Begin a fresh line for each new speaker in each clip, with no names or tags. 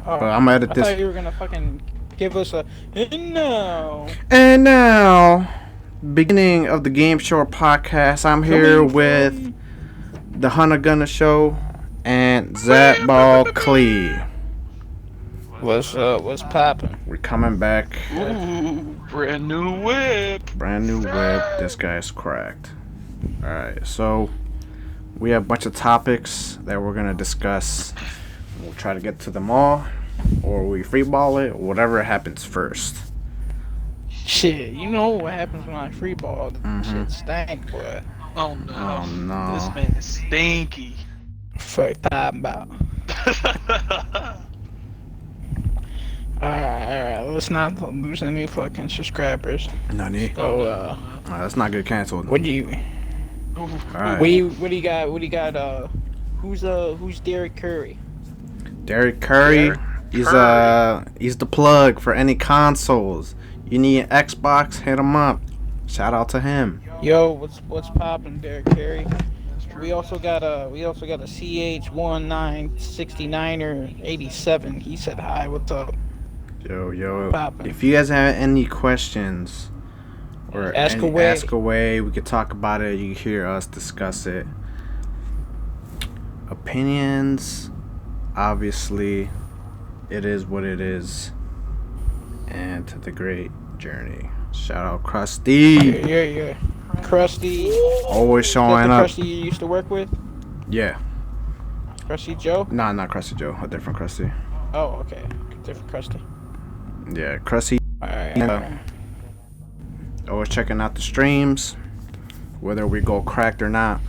But
Oh,
I'm gonna edit
I
this.
thought you were gonna fucking give us a no.
And now, beginning of the GameShore podcast. I'm here
Coming
with
from
the Hunta Gunna Show and Zach Ball Clee.
what's up? What's poppin'?
We're coming back.
Ooh, brand new whip.
Brand new whip. This guy's cracked. Alright, so we have a bunch of topics that we're gonna discuss. We'll try to get to them all, or we freeball it, or whatever happens first.
Shit, you know what happens when I free ball? Shit stank, boy.
Oh no.
Oh no.
This man is stinky.
Fuck talking about. Alright. Let's not lose any fucking subscribers.
Nani?
So,
That's not good canceled.
what do you?
Alright.
What do you got? What do you got? Who's Derek Curry?
Derek Curry,
Derek
he's the plug for any consoles. You need an Xbox, hit him up. Shout out to him.
Yo, what's poppin', Derek Curry? We also got a CH1969er 87. He said hi. What's up?
Yo.
Poppin'.
If you guys have any questions or
Ask away.
ask away, we could talk about it. You can hear us discuss it. Opinions, obviously, it is what it is. And to the great journey. Shout out Krusty.
Yeah. Krusty.
Always
Is that
showing
the
up.
Krusty you used to work with?
Yeah.
Krusty Joe?
Nah, not Krusty Joe. A different Krusty.
Oh, okay. Different Krusty.
Yeah, Krusty.
Alright.
Always checking out the streams, whether we go cracked or not.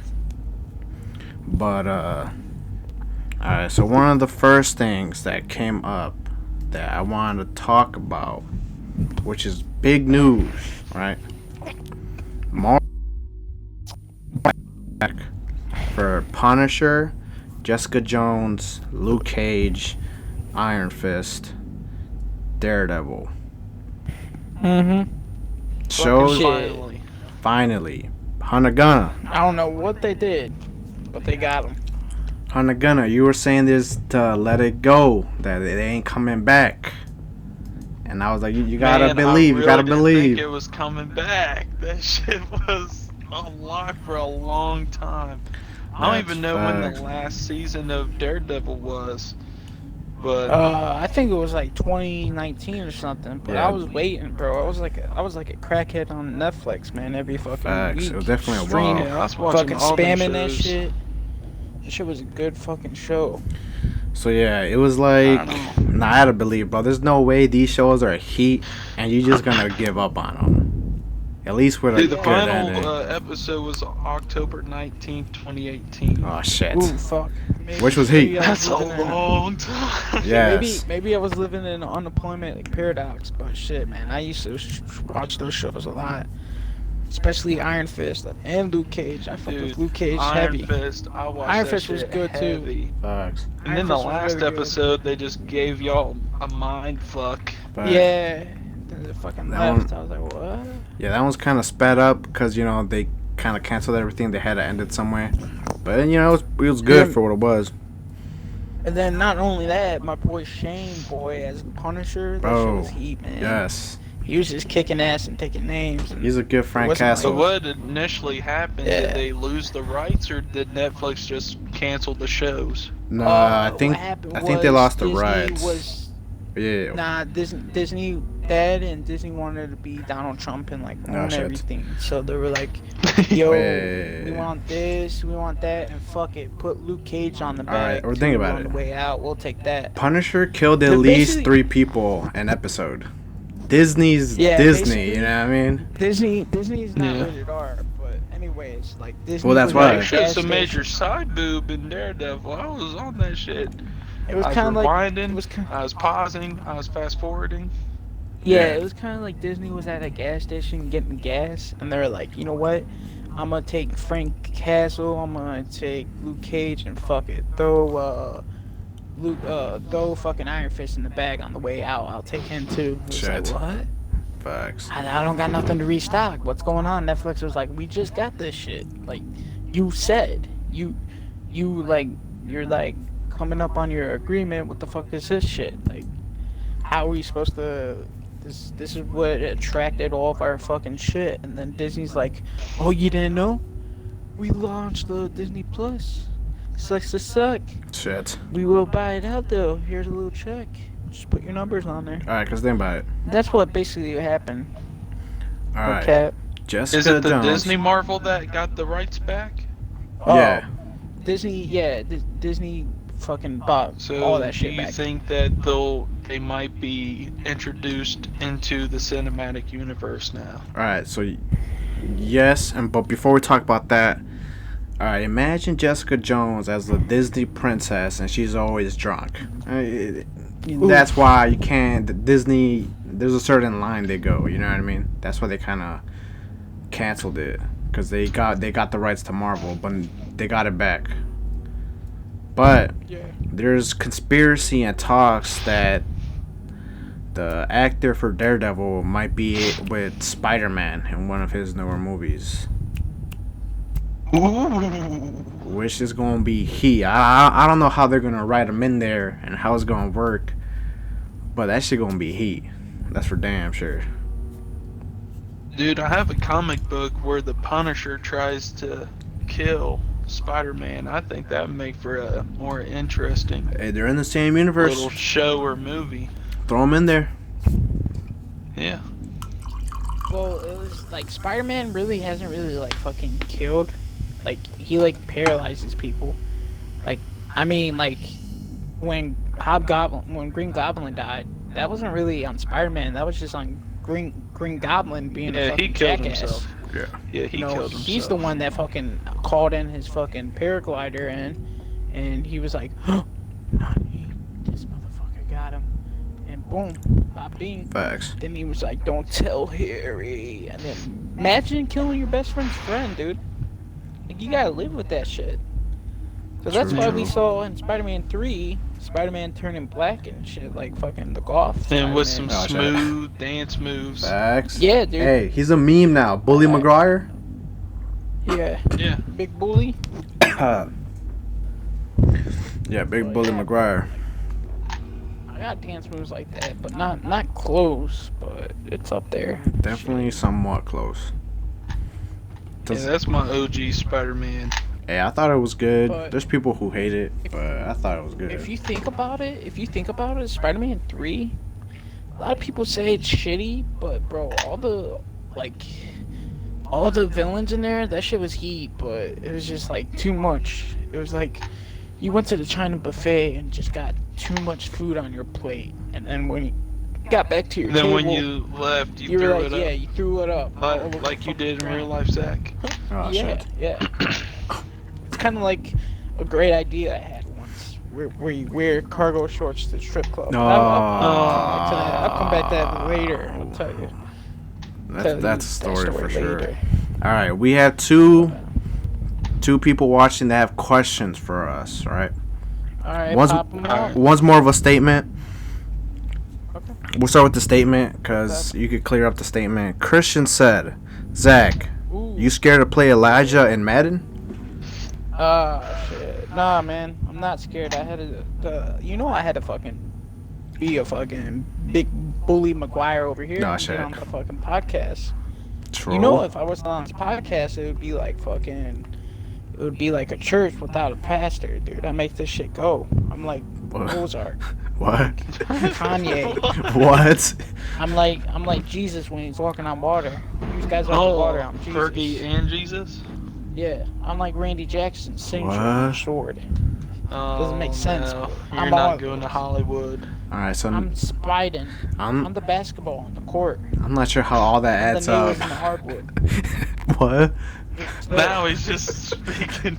But alright, so one of the first things that came up that I wanted to talk about, which is big news, right? More back for Punisher, Jessica Jones, Luke Cage, Iron Fist, Daredevil. Shows
Shit.
finally. Hunta Gunna.
I don't know what they did, but they got him.
Hunta Gunna, you were saying this to let it go, that it ain't coming back. And I was like, you gotta believe,
I
you gotta
really didn't
believe.
think it was coming back. That shit was on lock for a long time. I don't
That's
even know when
facts.
the last season of Daredevil was. But
I think it was like 2019 or something. But
Yeah.
I was waiting, bro. I was like a crackhead on Netflix, man. Every fucking
Facts.
week.
It was definitely a
Streaming,
while.
yeah, I was watching
fucking
all them
spamming that
shows.
shit. That shit was a good fucking show.
So yeah, it was like,
I don't
nah, I had to believe, bro. There's no way these shows are heat, and you just gonna give up on them. At least with a
Dude, the
good
final
ending.
episode was October 19th, 2018.
Oh shit.
Ooh, fuck. Maybe-
Which was
maybe
heat.
I was
That's a
living in
long time.
Yes.
Maybe I was living in an unemployment like paradox, but shit, man, I used to watch those shows a lot, especially Iron Fist and Luke Cage. I fucked with
Dude,
Luke Cage
Iron
heavy.
Fist, I watched
Iron
that
Fist was
shit
good, too.
heavy.
Facts.
And
Iron
then the
Fist was
last
really good.
episode, they just gave y'all a mind fuck.
Facts.
Yeah, then the fucking
That
left.
one-
I was like, what?
Yeah, that one's kind of sped up because they kind of canceled everything. They had to end it somewhere. But it was good
Yeah.
for what it was.
And then not only that, my boy Shane, as the Punisher, that shit
Bro,
was heat, man.
Yes,
He was just kicking ass and taking names. And
he's a good Frank
wasn't like-
So
Castle.
what initially happened?
Yeah.
Did they lose the rights, or did Netflix just cancel the shows?
No, I
what
think
happened
they
was
lost the
Disney
rights.
Was
Yeah.
Disney dad and Disney wanted to be Donald Trump and like
No
own
shit.
everything. So they were like, "Yo,
Wait.
we want this, we want that, and fuck it, put Luke Cage on the
Alright,
back.
or think
too,
about
on
it.
the way out, we'll take that."
Punisher killed at
They're
least
basically-
3 people an episode. Disney's
Yeah,
Disney,
basically.
you know what I mean?
Disney's not
Yeah.
rated R, but anyways, like Disney.
Well, that's
was
why.
at a
They showed
gas
some major
station.
side boob in Daredevil. I was on that shit.
It was
I was
kind of like
rewinding.
it was kind.
I was pausing. I was fast forwarding.
Yeah,
Yeah.
it was kind of like Disney was at a gas station getting gas, and they were like, you know what? I'm gonna take Frank Castle, I'm gonna take Luke Cage, and fuck it, throw fucking Iron Fist in the bag on the way out. I'll take him too. It's
Shit.
like, what?
Facts.
I don't got nothing to restock. What's going on? Netflix was like, we just got this shit. Like, you said, you're like coming up on your agreement. What the fuck is this shit? Like, how are we supposed to? This is what attracted all of our fucking shit. And then Disney's like, oh, you didn't know? We launched the Disney Plus. Sucks to suck.
Shit.
We will buy it out though. Here's a little check. Just put your numbers on there.
Alright, cause think about it.
That's what basically happened.
Alright.
Cap.
Jessica
Is it the
Jones.
Disney Marvel that got the rights back?
Yeah.
Disney, yeah, Disney fucking bought
So
all that
do
shit
you
back.
think that they might be introduced into the cinematic universe now?
Alright, so yes, but before we talk about that, alright, imagine Jessica Jones as the Disney princess and she's always drunk. That's why you can't. Disney, there's a certain line they go, you know what I mean? That's why they kind of canceled it. Because they got the rights to Marvel, but they got it back. But there's conspiracy and talks that the actor for Daredevil might be with Spider-Man in one of his newer movies.
Ooh.
Which is going to be he. I don't know how they're going to write him in there and how it's going to work. But that shit going to be he. That's for damn sure.
Dude, I have a comic book where the Punisher tries to kill Spider-Man. I think that would make for a more interesting
Hey, they're in the same universe.
little show or movie.
Throw him in there.
Yeah.
Well, it was like Spider-Man really hasn't really like fucking killed. Like he like paralyzes people. Like I mean like when Green Goblin died, that wasn't really on Spider-Man. That was just on Green Goblin being a
Yeah,
fucking
he killed
jackass.
himself.
Yeah.
Yeah, he killed himself.
He's the one that fucking called in his fucking paraglider and he was like, oh, not me. This motherfucker got him. And boom, Bob Bean.
Facts.
Then he was like, don't tell Harry. And then imagine killing your best friend's friend, dude. Like, you gotta live with that shit. So that's why we saw in Spider-Man 3, Spider-Man turning black and shit, like fucking the goth.
And with some
Spider-Man.
smooth dance moves.
Facts.
Yeah, dude.
Hey, he's a meme now. Bully McGuire.
Yeah.
Yeah.
Big bully.
Yeah, Big Bully McGuire.
I got dance moves like that, but not close, but it's up there.
Definitely somewhat close.
Yeah, that's my OG Spider-Man.
Hey, I thought it was good.
But-
There's people who hate it, but I thought it was good.
If you think about it, Spider-Man 3, a lot of people say it's shitty, but bro, all the villains in there, that shit was heat, but it was just like too much. It was like you went to the China buffet and just got too much food on your plate, and then when you got back to your
Then
table,
when you left, you
were
threw
like,
it up.
yeah, you threw it up. all over
Like
the
you did in
fucking
real
ground.
life, Zach.
Oh,
Yeah,
shit.
yeah. It's kind of like a great idea I had once, where you wear cargo shorts to the strip club.
Oh.
I'll come back to that later. I'll tell you.
That's a story for sure.
later.
All right, we have two people watching that have questions for us. All right.
All right,
One's,
pop 'em out.
one's more of a statement.
Okay.
We'll start with the statement because you could clear up the statement. Christian said, "Zach,
Ooh.
you scared to play Elijah in Madden?"
Shit. Nah, man, I'm not scared. I had I had to fucking be a fucking big bully McGuire over here
Nah,
and
shit.
get on the fucking podcast.
Troll.
You know, if I was on this podcast, it would be like fucking. It would be like a church without a pastor, dude. I make this shit go. I'm like
What?
Mozart,
What?
Kanye.
What?
I'm like Jesus when he's walking on water. You guys on the
Oh,
water. I'm Jesus.
Fergie and Jesus?
Yeah, I'm like Randy Jackson's signature
What?
on the sword.
Oh,
make sense,
no.
but
You're
I'm
not
all-
going to Hollywood.
All right, so
I'm Spiden.
I'm
I'm the basketball on the court.
I'm not sure how all that
I'm
adds
the
up.
nails in the hardwood.
What?
Now he's just speaking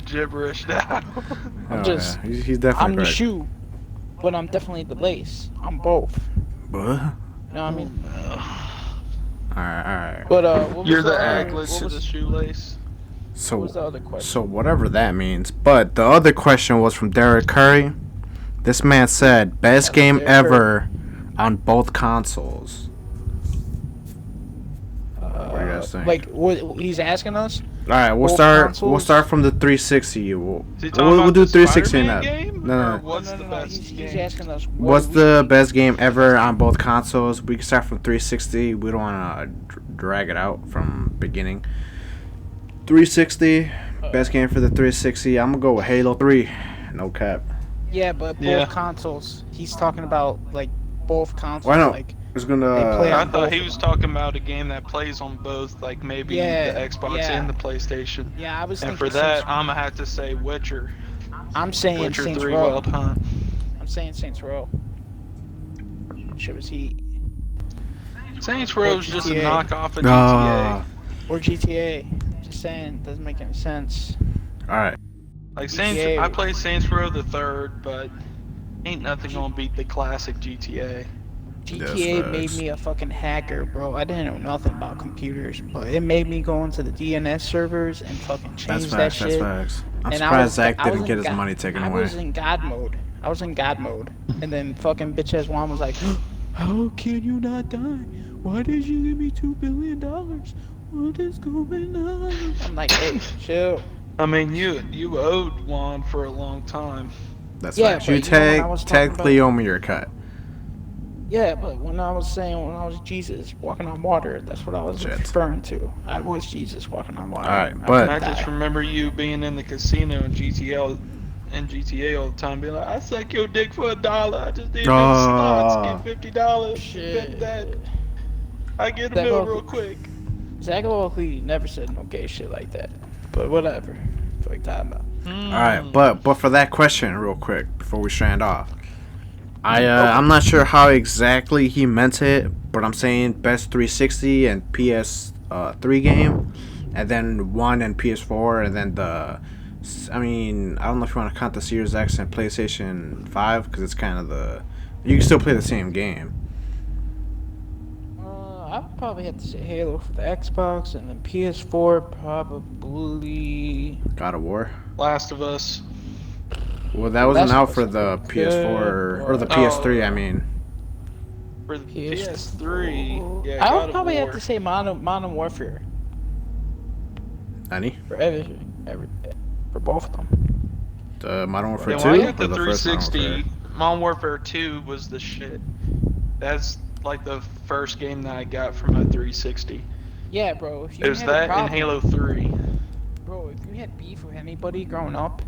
gibberish now.
I'm
Oh,
just-
yeah. He's definitely
I'm the
correct.
shoe, but I'm definitely the lace. I'm both.
What?
You know what I mean?
All right.
But what was
You're the
other-
aglet
what
to
was-
the shoelace.
What was the other question?
So whatever that means. But the other question was from Derek Curry. This man said, "Best game
Derek
ever on both consoles." What do you best thing?
Like what he's asking us?
All right, we'll
both
start.
consoles?
We'll start from the 360.
Is he talking
We'll
about
do
the
360
Spider-Man
now.
game?
No,
Or
no.
what's the best
He's
game?
asking us
What's
what
the best game ever on both consoles? We can start from 360. We don't want to drag it out from beginning. 360, best game for the 360. I'm gonna go with Halo 3. No cap.
Yeah, but both
Yeah.
consoles. He's talking about like both consoles.
Why not?
Like
It's gonna.
They play
I
on
thought
both
he
of
was
them.
talking about a game that plays on both, like maybe
Yeah,
the Xbox
yeah.
and the PlayStation.
yeah, I was
And
thinking.
for that,
Saints,
I'm gonna have to say Witcher.
I'm saying
Witcher
Saints
3
Row.
Wild Hunt.
I'm saying Saints Row. Shit was heat
Saints Row is just a
GTA.
knockoff of
Ah,
GTA.
or GTA. Just saying, doesn't make any sense.
all right.
Like
GTA.
I play Saints Row the third, but ain't nothing gonna beat the classic GTA.
GTA
That's
made
facts.
me a fucking hacker, bro. I didn't know nothing about computers, but it made me go into the DNS servers and fucking
That's
change that
facts.
shit.
That's facts. I'm
And
surprised Zach
I was
didn't
in
get his
God-
money taken
I
away.
was in God mode. And then fucking bitch ass Juan was like, "How can you not die? Why did you give me $2 billion? What is going on?" I'm like, "Hey, chill."
I mean, you owed Juan for a long time.
That's
Yeah,
facts.
but
You
you know when I was talking
technically
about-
owe me your cut.
Yeah, but when I was Jesus walking on water, that's what I was
Shit.
referring to. I was Jesus walking on water.
Alright,
I
but-
couldn't
I just
die.
remember you being in the casino in GTA all the time, being like, "I suck your dick for $1. I just need slots, get $50, bet that. I get a
That
bill
go-
real quick."
Zach Oakley never said no gay shit like that. But whatever. Fuck that about.
Mm.
All right, but for that question, real quick, before we strand off, I'm not sure how exactly he meant it, but I'm saying best 360 and PS3 game, and then one and PS4, and then I don't know if you want to count the Series X and PlayStation 5 because it's kind of you can still play the same game.
I would probably have to say Halo for the Xbox, and then PS4 probably.
God of War.
Last of Us.
Well, that wasn't
Last
out
of
for
Us
the
is
PS4
good,
or the
but-
PS3. I mean,
For the
PS4.
PS3, yeah,
I
God
would
of
probably
War.
have to say Modern Warfare
any
for for both of them.
the Modern Warfare
Yeah,
2
when I got
or
the
the first Modern
360,
Warfare?
Modern Warfare 2 was the shit. That's like the first game that I got from my 360.
Yeah, bro. If you
It was
had a
that and
problem,
Halo 3.
Bro, if you had beef with anybody growing up,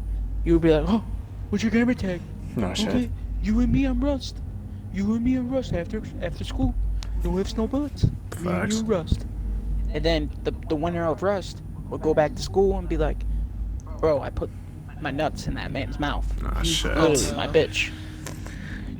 you would be like, "Oh, what's your gamer tag?
No shit.
Okay, you and me on Rust. You and me on Rust after school. No ifs, no buts. Me and
Facts.
you and Rust." And then the winner of Rust would go back to school and be like, "Bro, I put my nuts in that man's mouth.
Nah,
He's
shit.
literally my bitch."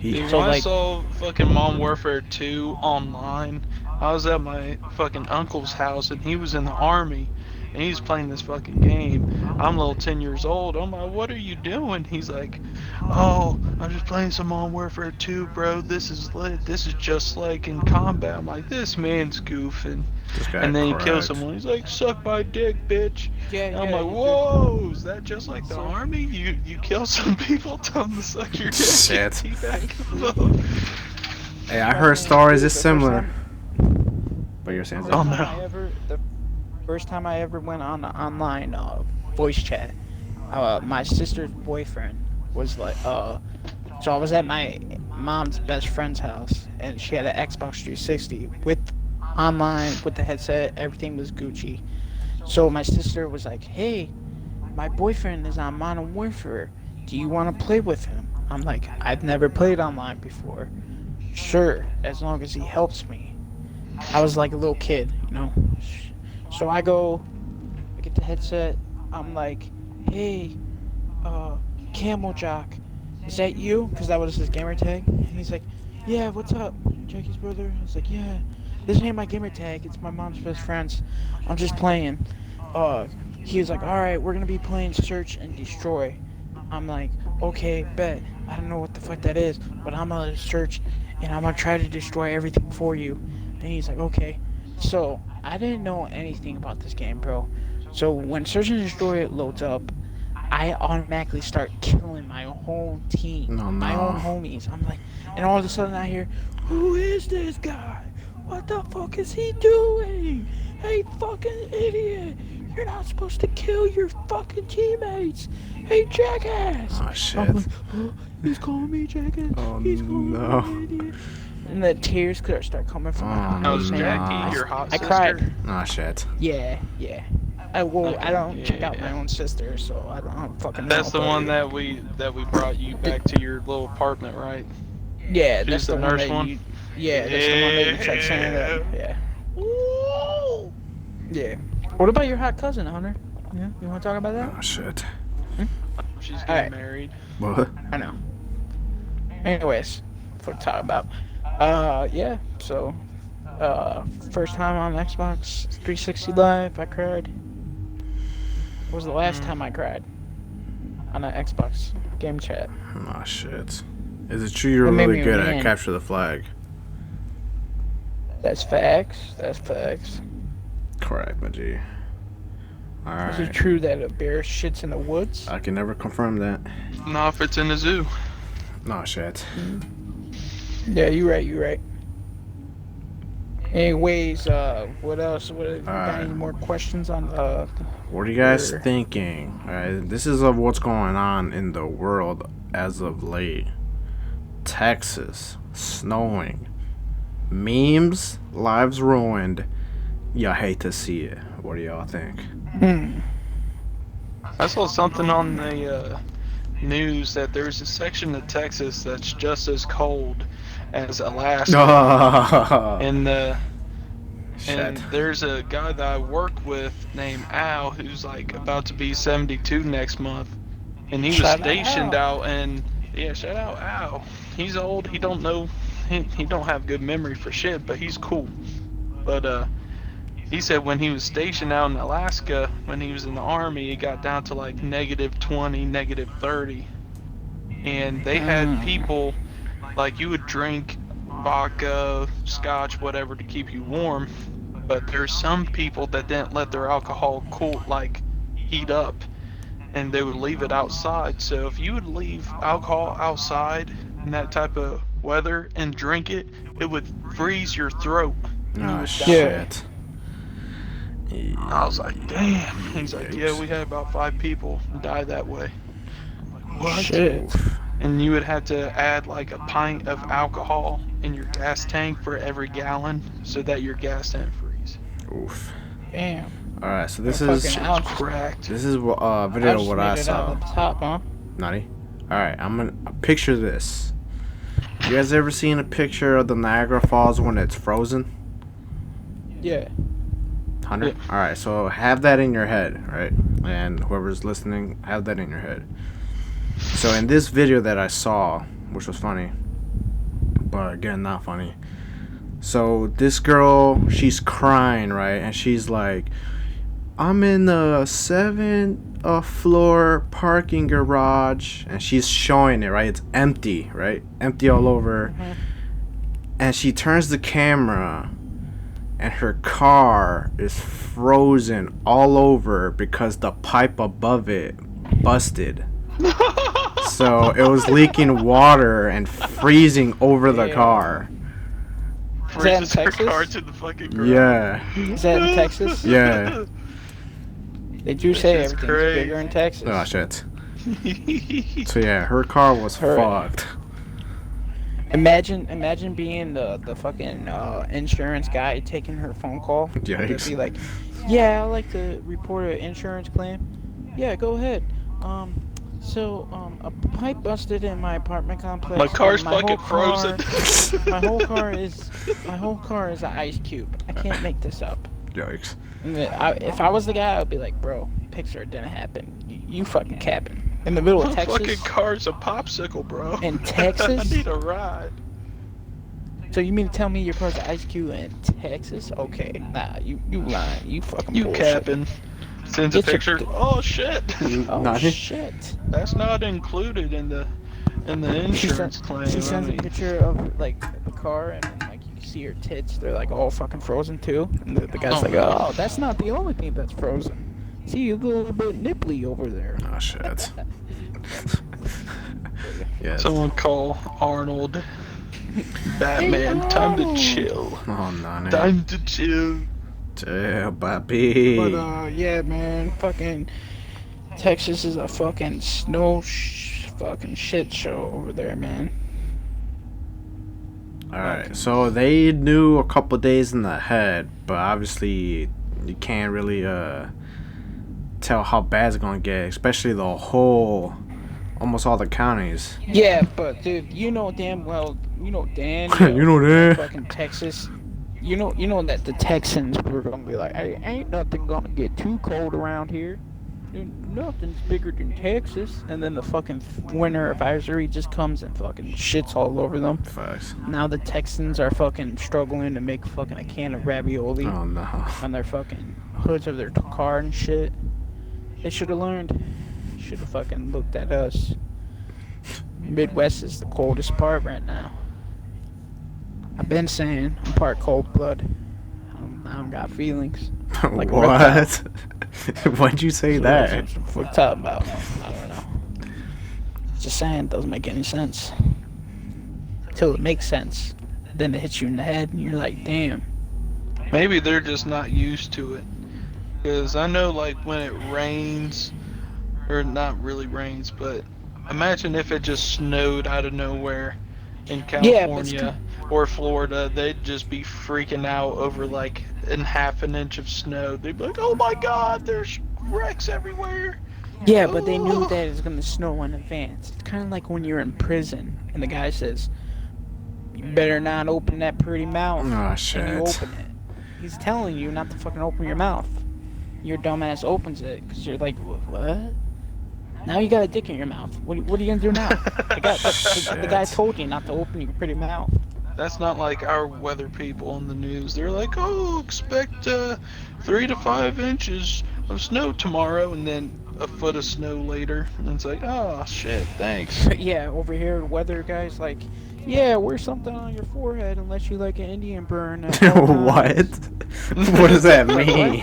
Dude,
So,
when I
like-
saw fucking Modern Warfare 2 online, I was at my fucking uncle's house and he was in the army and he was playing this fucking game. I'm a little 10 years old. I'm like, "What are you doing?" He's like, "Oh, I'm just playing some Modern Warfare 2, bro. This is lit. This is just like in combat." I'm like, "This man's goofing."
This guy
And then he
correct.
kills someone. He's like, "Suck my dick, bitch."
Yeah,
And I'm
yeah,
like,
he did.
"Whoa, is that just like the army? You kill some people, tell them to suck your dick,
Shit.
teabag them."
Hey, I heard stories is
The first
similar.
time-
But you're saying
First
Oh,
time
no.
the first time I ever went on the online voice chat, my sister's boyfriend was like, so I was at my mom's best friend's house, and she had an Xbox 360 with online, with the headset, everything was Gucci. So my sister was like, "Hey, my boyfriend is on Modern Warfare. Do you want to play with him?" I'm like, "I've never played online before." "Sure, as long as he helps me." I was like a little kid, you know. So I get the headset. I'm like, "Hey, Camel Jock, is that you?" Because that was his gamer tag. And he's like, "Yeah, what's up, Jackie's brother?" I was like, "Yeah, this ain't my gamer tag. It's my mom's best friend's. I'm just playing." He was like, "All right, we're gonna be playing Search and Destroy." I'm like, "Okay, bet. I don't know what the fuck that is, but I'm gonna search and I'm gonna try to destroy everything for you." And he's like, "Okay." So I didn't know anything about this game, bro. So when Search and Destroy loads up, I automatically start killing my whole team,
Oh,
my
no.
own homies. I'm like, and all of a sudden I hear, "Who is this guy? What the fuck is he doing? Hey, fucking idiot! You're not supposed to kill your fucking teammates! Hey, jackass!
Oh,
I'm
shit.
like, oh, he's calling me jackass.
Oh,
He's calling
no.
me an idiot. And the tears could start coming from my
Oh,
eyes.
Now, is
no.
Jackie your hot
I
sister?
cried.
Oh, shit.
Yeah. I
Okay,
don't check out
yeah.
my own sister, so I don't fucking know.
That's the
but-
one that we brought you back to your little apartment, right?
Yeah,
She's
that's
the
the one
nurse
that
one?
you. Yeah, that's the one that you tried saying that. Yeah.
Ooh.
Yeah. What about your hot cousin, Hunter? Yeah, you want to talk about that?
Oh, shit.
She's getting
Alright.
married.
What?
I know. Anyways, what to talk about? Yeah. So, first time on Xbox 360 Live, I cried. What was the last time I cried on an Xbox game chat?
Oh, shit. Is it true you're
It made
really
me
good
mad.
at capture the flag?
That's facts. That's facts.
Correct, my G.
Is it
Alright.
true that a bear shits in the woods?
I can never confirm that.
No, if it's in the zoo.
No, shit.
Yeah, you're right. Anyways, what else? Got any more questions on
What are you guys
Sure.
thinking? Alright, this is of what's going on in the world as of late. Texas, snowing, memes, lives ruined. You hate to see it. What do y'all think?
I saw something on the news that there's a section of Texas that's just as cold as Alaska. And
Shit.
there's a guy that I work with named Al who's like about to be 72 next month, and he was
Shout out
stationed
Al.
out in shout out Al. He's old. He don't know. He don't have good memory for shit, but he's cool. But he said when he was stationed out in Alaska, when he was in the army, it got down to like -20, -30, and they had people like you would drink vodka, scotch, whatever to keep you warm, but there's some people that didn't let their alcohol heat up, and they would leave it outside. So if you would leave alcohol outside in that type of weather and drink it, it would freeze your throat. And you
Oh,
would die.
shit.
I was like, damn. He's like, yeah, we had about 5 people die that way. What?
Shit.
And you would have to add like a pint of alcohol in your gas tank for every gallon so that your gas didn't freeze.
Oof.
Damn.
Alright, so this
Fucking
is
Al.
Cracked.
this is video
I'll
of
just
what
made
I
it out
saw.
of the top, huh?
Nutty. Alright, I'm gonna picture this. You guys ever seen a picture of the Niagara Falls when it's frozen?
Yeah.
100? Alright, so have that in your head, right? And whoever's listening, have that in your head. So in this video that I saw, which was funny, but again, not funny. So this girl, she's crying, right? And she's like, I'm in the 7th floor parking garage. And she's showing it, right? It's empty, right? Empty all over. And she turns the camera, and her car is frozen all over because the pipe above it busted. So it was leaking water and freezing over the
Yeah.
car.
Freezes her
Texas?
car to the fucking ground.
Yeah.
Is that in Texas?
Yeah.
They do say
That's
everything's
crazy.
bigger in Texas.
Oh, shit. So yeah, her car was
Alright.
fucked.
Imagine being the fucking insurance guy taking her phone call.
Yikes.
To be like, yeah, I'd like to report an insurance claim. Yeah, go ahead. A pipe busted in my apartment complex.
My car's
and my
fucking
whole
frozen.
my whole car is an ice cube. I can't make this up.
Yikes.
And if I was the guy, I'd be like, bro, picture it didn't happen. You fucking capping. In the middle of
My
Texas.
fucking car's a popsicle, bro.
In Texas?
I need a ride.
So you mean to tell me your car's an ice cube in Texas? Okay, nah, you lying. You fucking
You
bullshit.
capping. Sends a
It's a
picture.
good-
Oh shit.
Oh
Nutty.
shit.
That's not included in the insurance claim.
She
I
sends a
mean,
picture of like the car and then, like you can see her tits. They're like all fucking frozen too. And the guy's
Oh,
like,
no.
oh, that's not the only thing that's frozen. See a little bit nipply over there.
Oh, shit. Yes.
Someone call Arnold. Batman, time to chill.
Oh, no,
Time to chill.
Yeah, Bobby.
But yeah, man, fucking Texas is a fucking fucking shit show over there, man.
Alright, so they knew a couple days in the head, but obviously you can't really tell how bad it's gonna get, especially the whole, almost all the counties.
Yeah, but dude, you know damn well, Dan,
You know that.
fucking Texas. You know that the Texans were gonna be like, hey, ain't nothing gonna get too cold around here. Nothing's bigger than Texas. And then the fucking winter advisory just comes and fucking shits all over them.
Facts.
Now the Texans are fucking struggling to make fucking a can of ravioli
Oh no.
on their fucking hoods of their car and shit. They should have learned. Should have fucking looked at us. Midwest is the coldest part right now. I've been saying I'm part cold blood. I don't got feelings. Like a
What? Why'd you say that?
That's what we're talking about. I don't know. Just saying, it doesn't make any sense. Until it makes sense. Then it hits you in the head and you're like, damn.
Maybe they're just not used to it. Because I know, like, when it rains, or not really rains, but imagine if it just snowed out of nowhere in California or Florida, they'd just be freaking out over, like, half an inch of snow. They'd be like, oh my god, there's wrecks everywhere.
Yeah, but they knew that it was going to snow in advance. It's kind of like when you're in prison and the guy says, you better not open that pretty mouth.
Oh, shit.
And you open it. He's telling you not to fucking open your mouth. Your dumbass opens it because you're like, what? Now you got a dick in your mouth. What are you going to do now? The guy told you not to open your pretty mouth.
That's not like our weather people on the news. They're like, oh, expect 3 to 5 inches of snow tomorrow, and then a foot of snow later. And it's like, oh, shit, thanks.
Yeah, over here, the weather guy's like, yeah, wear something on your forehead unless you like an Indian burn.
What? What does that mean?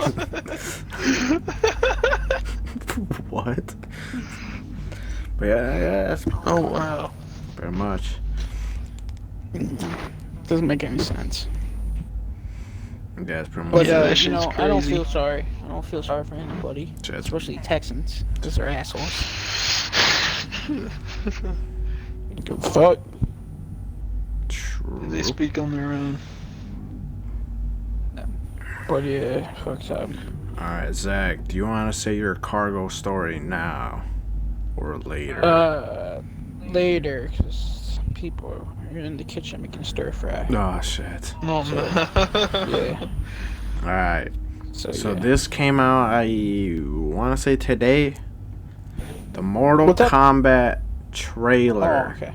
What? But yeah, that's
Oh, wow.
very much.
Doesn't make any sense.
Yeah, that's pretty much.
But
Yeah, that
you know,
shit's
I don't
crazy.
feel sorry. I don't feel sorry for anybody, especially Texans, because they're assholes. Give a fuck.
True.
They speak on their own.
But yeah, fuck's up.
Alright, Zach, do you want to say your cargo story now or later?
Later, because people are in the kitchen making stir fry.
Oh, shit.
No,
Yeah.
Alright, so
yeah.
this came out, I want to say today. The Mortal
What's that?
Kombat
Oh,
trailer.
okay.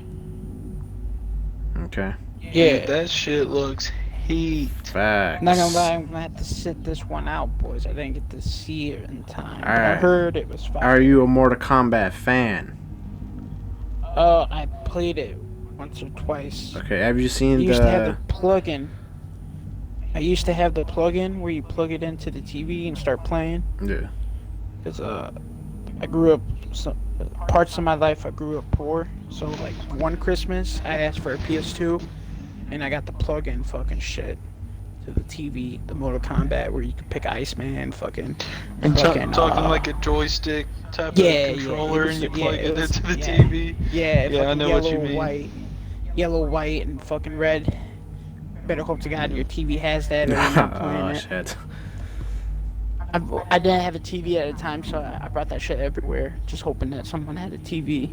Okay.
Yeah.
That shit looks heat.
Facts.
Not gonna lie, I'm gonna have to sit this one out, boys. I didn't get to see it in time. But I
Alright.
heard it was fine.
Are you a Mortal Kombat fan?
I played it once or twice.
Okay, have you
I
seen
used to have
the...
the plug-in. I used to have the plug-in where you plug it into the TV and start playing.
Yeah.
Cause I grew up parts of my life I grew up poor. So like one Christmas I asked for a PS2, and I got the plug-in fucking shit to the TV, the Mortal Kombat where you can pick Iceman, fucking.
And
fucking,
talking like a joystick type
yeah,
of controller,
it was-
and you
yeah,
plug
it
it
was-
into the
yeah.
TV.
Yeah,
Yeah, I
fucking
know
yellow,
what you mean.
Yellow, white, and fucking red. Better hope to God your TV has that, or you're not playing
Oh,
it.
shit.
I didn't have a TV at the time, so I brought that shit everywhere, just hoping that someone had a TV.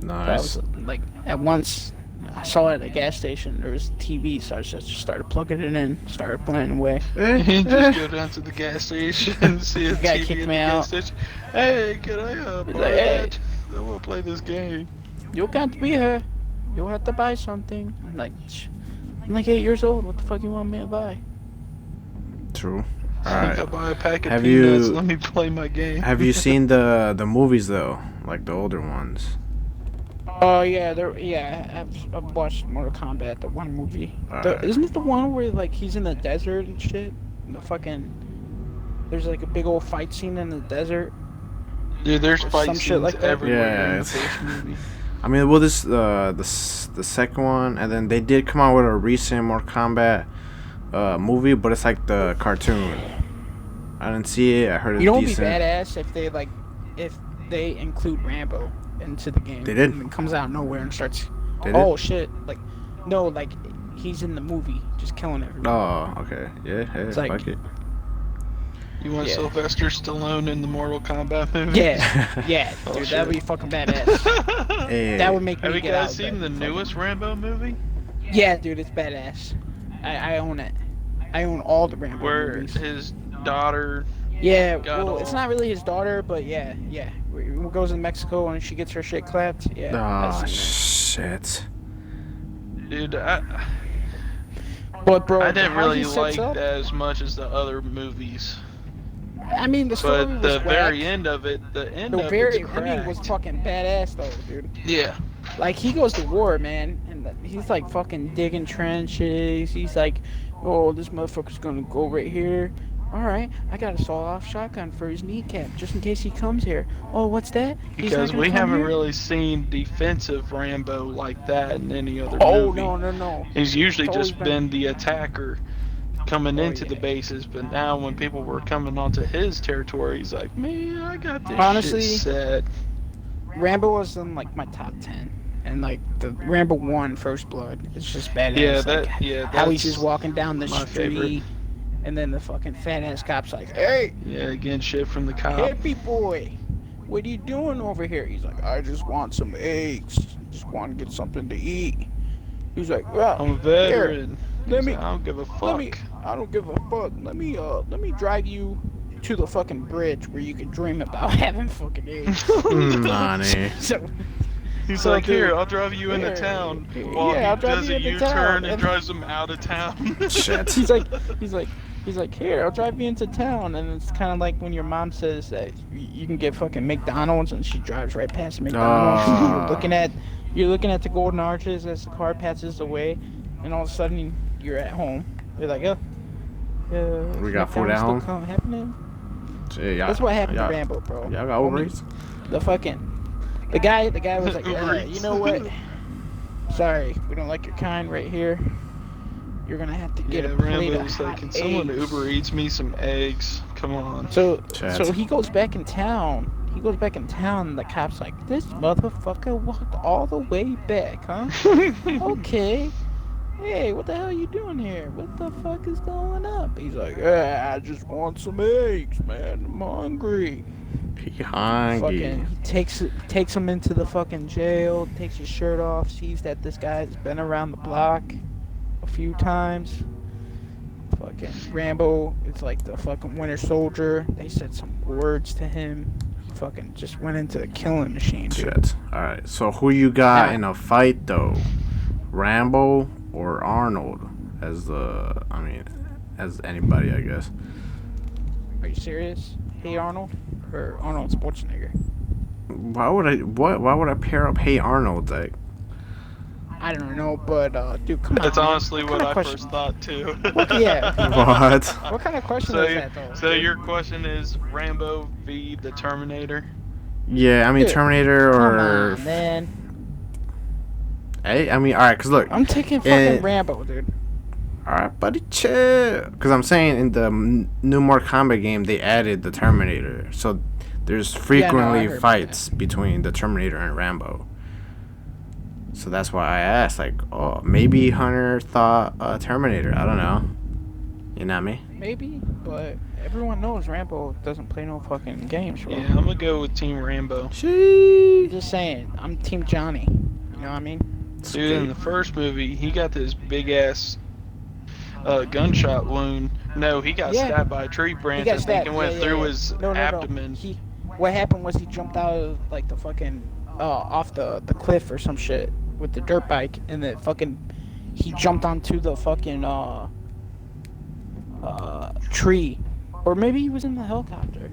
That
Nice.
was like at once I saw it at a gas station. There was a TV, so I just started plugging it in, started playing away.
You just go down to the gas station and see a
guy
TV
kicked
at
me
the
out.
gas station. Hey, can I borrow
like, hey.
that? I want to play this game.
You can't be here. You'll have to buy something. I'm like 8 years old. What the fuck you want me to buy?
True.
I
Alright.
buy a pack of
Have
peanuts.
you-
Let me play my game.
Have you seen the movies though? Like the older ones?
Oh yeah, I've watched Mortal Kombat, the one movie.
Alright.
Isn't it the one where like he's in the desert and shit? And the fucking there's like a big old fight scene in the desert.
Dude, there's
Or
fight
some
scenes
shit like that.
everywhere
Yeah,
in the
it's-
first movie.
I mean, well, this the second one, and then they did come out with a recent Mortal Kombat movie, but it's like the cartoon. I didn't see it. I heard it's
You know, it'd be
decent.
badass if they include Rambo into the game.
They did.
And it comes out of nowhere and starts.
Did
oh
it?
shit! No, he's in the movie, just killing everyone.
Oh, okay. Yeah, hey,
It's like-
fuck it.
You want
Yeah.
Sylvester Stallone in the Mortal Kombat movie?
Yeah,
Oh,
dude,
shit.
that'd be fucking badass.
Hey,
That would make me
Have you
get
guys
out.
seen the
but
newest Rambo movie?
Yeah, dude, it's badass. I own it. I own all the Rambo
Where
movies.
his daughter.
Yeah,
got
well, it's
all-
not really his daughter, but yeah. Where he goes in Mexico and she gets her shit clapped. Yeah.
oh
I've seen
shit.
Dude,
it. But bro,
I didn't
how
really
he sets
like
up,
that as much as the other movies.
I mean, the story
But
was
the
whack.
very end of it, the end
The
of
very
it's
ending was
cracked.
fucking badass though, dude.
Yeah.
Like he goes to war, man, and he's like fucking digging trenches. He's like, oh, this motherfucker's gonna go right here. All right, I got a sawed-off shotgun for his kneecap just in case he comes here. Oh, what's that? He's not
Because
gonna
we
come
haven't
here?
really seen defensive Rambo like that in any other
Oh
movie.
no.
He's usually
It's always
just
been-
been the attacker coming
Oh,
into the
yeah.
bases, but now when people were coming onto his territory, he's like, man, I got this
Honestly,
shit set.
Rambo was in like my top 10, and like the Rambo 1 First Blood, it's just badass.
Yeah,
like,
that,
how he's
that's
just walking down the
my
street,
favorite.
and then the fucking fat ass cop's like, hey,
Yeah, again, shit from the cop.
hippie boy, what are you doing over here? He's like, I just want some eggs. Just want to get something to eat. He's like, well,
I'm a veteran.
let
He's
me-
like, I don't give a
let me.
fuck.
I don't give a fuck. Let me drive you to the fucking bridge where you can dream about having fucking eggs.
Money.
So
He's
So,
like, here,
dude,
I'll drive you into
here,
town.
yeah,
While
I'll
he
drive
does
you
a
into
U-turn
town,
and
and-
drives him out of town.
Shit.
he's like, here, I'll drive you into town, and it's kind of like when your mom says that you can get fucking McDonald's, and she drives right past McDonald's. And
Ah.
you're looking at the golden arches as the car passes away, and all of a sudden you're at home. You're like, oh,
We got food at
McDonald's
home?
still happening.
Shit, y'all-
That's what happened
y'all-
to Rambo, bro.
Y'all got Uber Eats?
The guy was like,
Uber
you
Eats.
know what? Sorry, we don't like your kind right here. You're gonna have to get
Yeah,
a plate
Rambo's
of
like,
hot
can someone
eggs."
Uber Eats me some eggs? Come on.
So
Chat.
he goes back in town. And the cop's like, this motherfucker walked all the way back, huh? Okay. Hey, what the hell are you doing here? What the fuck is going up? He's like, I just want some eggs, man. I'm hungry.
He hungry.
Fucking he takes him into the fucking jail, takes his shirt off, sees that this guy's been around the block a few times. Fucking Rambo is like the fucking Winter Soldier. They said some words to him. He fucking just went into the killing machine, dude.
Shit. Alright, so who you got
Yeah.
in a fight though? Rambo or Arnold? As anybody, I guess.
Are you serious? Hey Arnold? Or Arnold Schwarzenegger?
Why would I pair up Hey Arnold? Like,
I don't know, but dude, come on.
That's
man.
honestly what
kind
I
of question-
first thought too.
Yeah.
what?
What kind of question
So,
is that though?
so your question is Rambo v the Terminator?
Yeah, I mean
Dude,
Terminator
Come
or
on, man.
Hey, I mean, alright, cause look,
I'm taking fucking
Eh,
Rambo, dude.
alright, buddy, chill. Cause I'm saying in the new Mortal Kombat game they added the Terminator, so there's frequently
heard about
fights between the Terminator and Rambo. So that's why I asked, like, oh, maybe Hunter thought Terminator. I don't know. You know what I mean?
Maybe, but everyone knows Rambo doesn't play no fucking games, bro.
Yeah, I'm gonna go with Team Rambo.
I'm
Sheesh.
just saying, I'm Team Johnny. You know what I mean?
Dude, in the first movie, he got this big ass gunshot wound. No, he got
Yeah.
stabbed by a tree
He
branch,
got
I think,
stabbed.
and went
Yeah,
through
yeah.
his
No.
abdomen.
What happened was he jumped out of like the fucking off the cliff or some shit with the dirt bike, and then fucking he jumped onto the fucking tree, or maybe he was in the helicopter.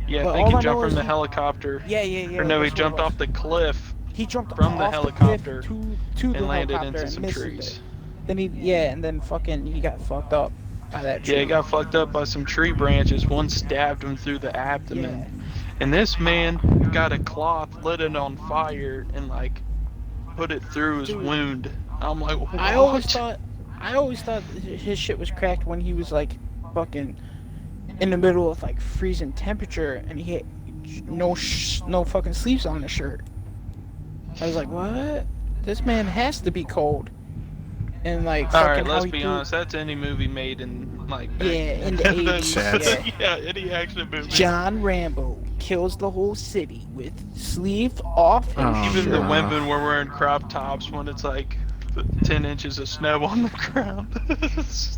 Yeah,
But
I think
all
he
I know
jumped from
is
the
he-
helicopter.
Yeah.
Or no, he
that's what it
jumped
was.
off the cliff
He jumped
from the
off
helicopter
the cliff to the
and landed
helicopter
into
and
some
missed
trees.
it. Then and then fucking he got fucked up by that tree.
Yeah, he got fucked up by some tree branches. One stabbed him through the abdomen.
Yeah.
And this man got a cloth, lit it on fire, and like put it through his
Dude.
wound. I'm like, what?
I I always thought his shit was cracked when he was like fucking in the middle of like freezing temperature and he had no fucking sleeves on his shirt. I was like, what? This man has to be cold. And like
All
fucking
right,
how
let's
he
be
threw,
honest. That's any movie made in like back
yeah, in the
then.
80s.
Yeah, any action movie.
John Rambo kills the whole city with sleeve off and
Oh,
Even the
no.
women were wearing crop tops when it's like 10 inches of snow on the ground.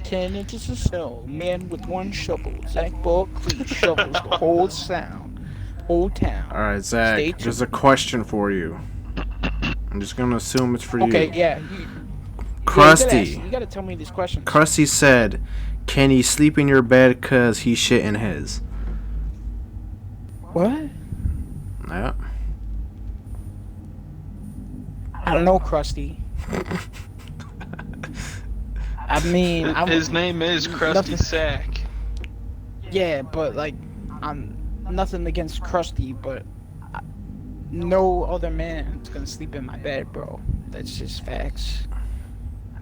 10 inches of snow. Man with one shovel. Zach Buckley shovels the whole town.
All right,
Stay
Zach. There's a
tuned.
question for you. I'm just gonna assume it's for
Okay,
you.
yeah.
Krusty.
You gotta tell me these questions.
Krusty said, "Can he sleep in your bed 'cause he shit in his?"
What?
Yeah.
I don't know, Krusty. I mean,
His name is Krusty
nothing-
Sack.
Yeah, but like, I'm nothing against Krusty, but no other man's gonna sleep in my bed, bro. That's just facts.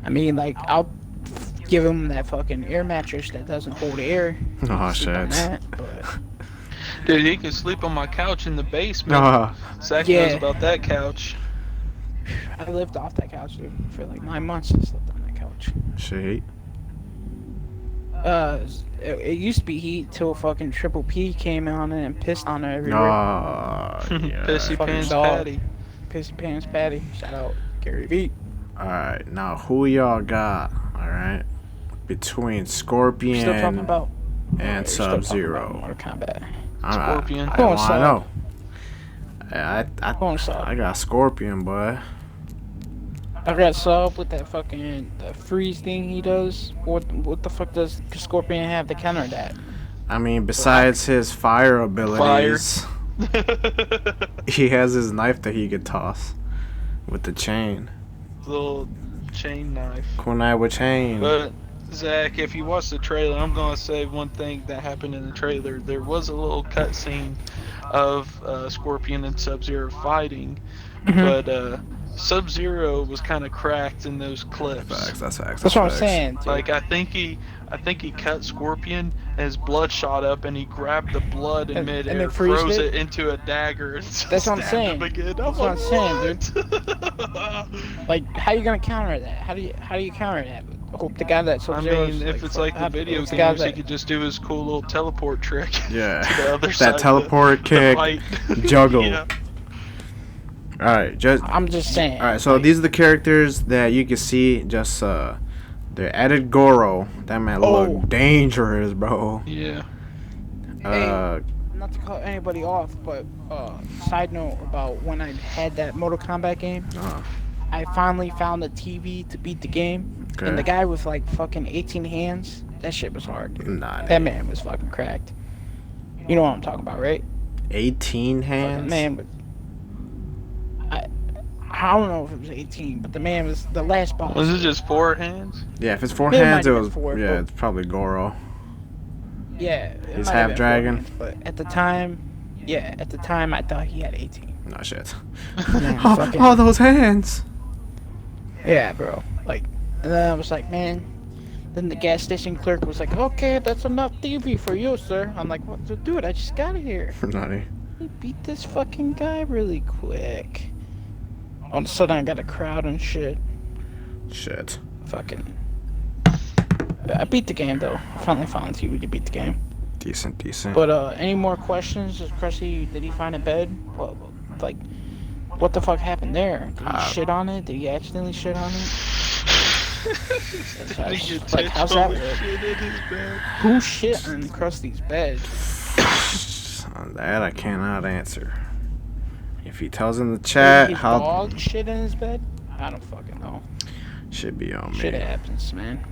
I mean, like, I'll give him that fucking air mattress that doesn't hold air.
Oh,
Sleep on
shit.
that, but
Dude, he can sleep on my couch in the basement.
Oh,
Zach
Yeah.
knows about that couch.
I lived off that couch, dude, for like 9 months. I slept on that couch.
shit.
It used to be heat till fucking Triple P came on it and pissed on it everywhere.
Oh, yeah.
Pissy
Fucking
Pants
dog.
Patty.
Pissy Pants Patty. Shout out Gary V.
Alright, now who y'all got? Alright. Between
We're still talking
Scorpion
about
and
we're still talking about
Sub-Zero.
Mortal Kombat.
Scorpion.
I
Going
want to
Sub.
know. I
Going Sub.
I got Scorpion, boy.
I got Sub with that fucking the freeze thing he does. What the fuck does Scorpion have to counter that?
I mean, besides his fire abilities, he has his knife that he could toss with the chain.
Little chain knife.
Kunai with chain.
But Zach, if you watch the trailer, I'm gonna say one thing that happened in the trailer. There was a little cutscene of Scorpion and Sub-Zero fighting, but Sub-Zero was kind of cracked in those clips.
Facts, that's facts.
That's what I'm
facts.
saying. Dude.
Like I think he cut Scorpion and his blood shot up and he grabbed the blood in
And
midair,
then freezed
froze
it?
it into a dagger and
That's what I'm
stabbed
saying.
him again.
That's what I'm saying, dude. Like, how you gonna counter that? How do you counter that? Hope the guy that
I
Sub-Zero's
mean, if it's like the video
it's the guy
games, he
that-
could just do his cool little teleport trick.
Yeah.
To the other side
That
of
teleport
the
kick,
fight.
juggle.
Yeah.
Alright, just
I'm just saying.
alright, so these are the characters that you can see. Just they added Goro. That man
Oh.
look dangerous, bro.
Yeah.
Not to cut anybody off, but side note about when I had that Mortal Kombat game,
uh,
I finally found the TV to beat the game,
Okay.
and the guy with like fucking 18 hands, that shit was hard, dude.
Nah,
That man was fucking cracked. You know what I'm talking about, right?
18
Fucking
hands.
man was. I don't know if it was 18, but the man was the last boss.
Was it just 4 hands?
Yeah, if it's 4
It
hands,
might
it
have
was
been 4,
yeah,
but-
it's probably Goro.
Yeah. it
He's
might have
half
been 4
dragon?
hands, but at the time, I thought he had 18.
No shit.
Man,
oh,
fucking-
oh, those hands.
Yeah, bro. Like, and then I was like, man. Then the gas station clerk was like, okay, that's enough TV for you, sir. I'm like, what? Dude, I just got it here.
Nutty.
He beat this fucking guy really quick. All of a sudden, I got a crowd and shit.
Shit.
Fucking. I beat the game though. I finally found TV to beat the game.
Decent.
But any more questions? Is Cressy, did he find a bed? Well, like, what the fuck happened there? Did he shit on it? Did he accidentally shit on it? Like, how's that work? Who shit on Krusty's bed?
On that I cannot answer. If he tells in the
Did
chat,
his
how
dog shit in his bed? I don't fucking know.
should be on me.
Shit happens, man.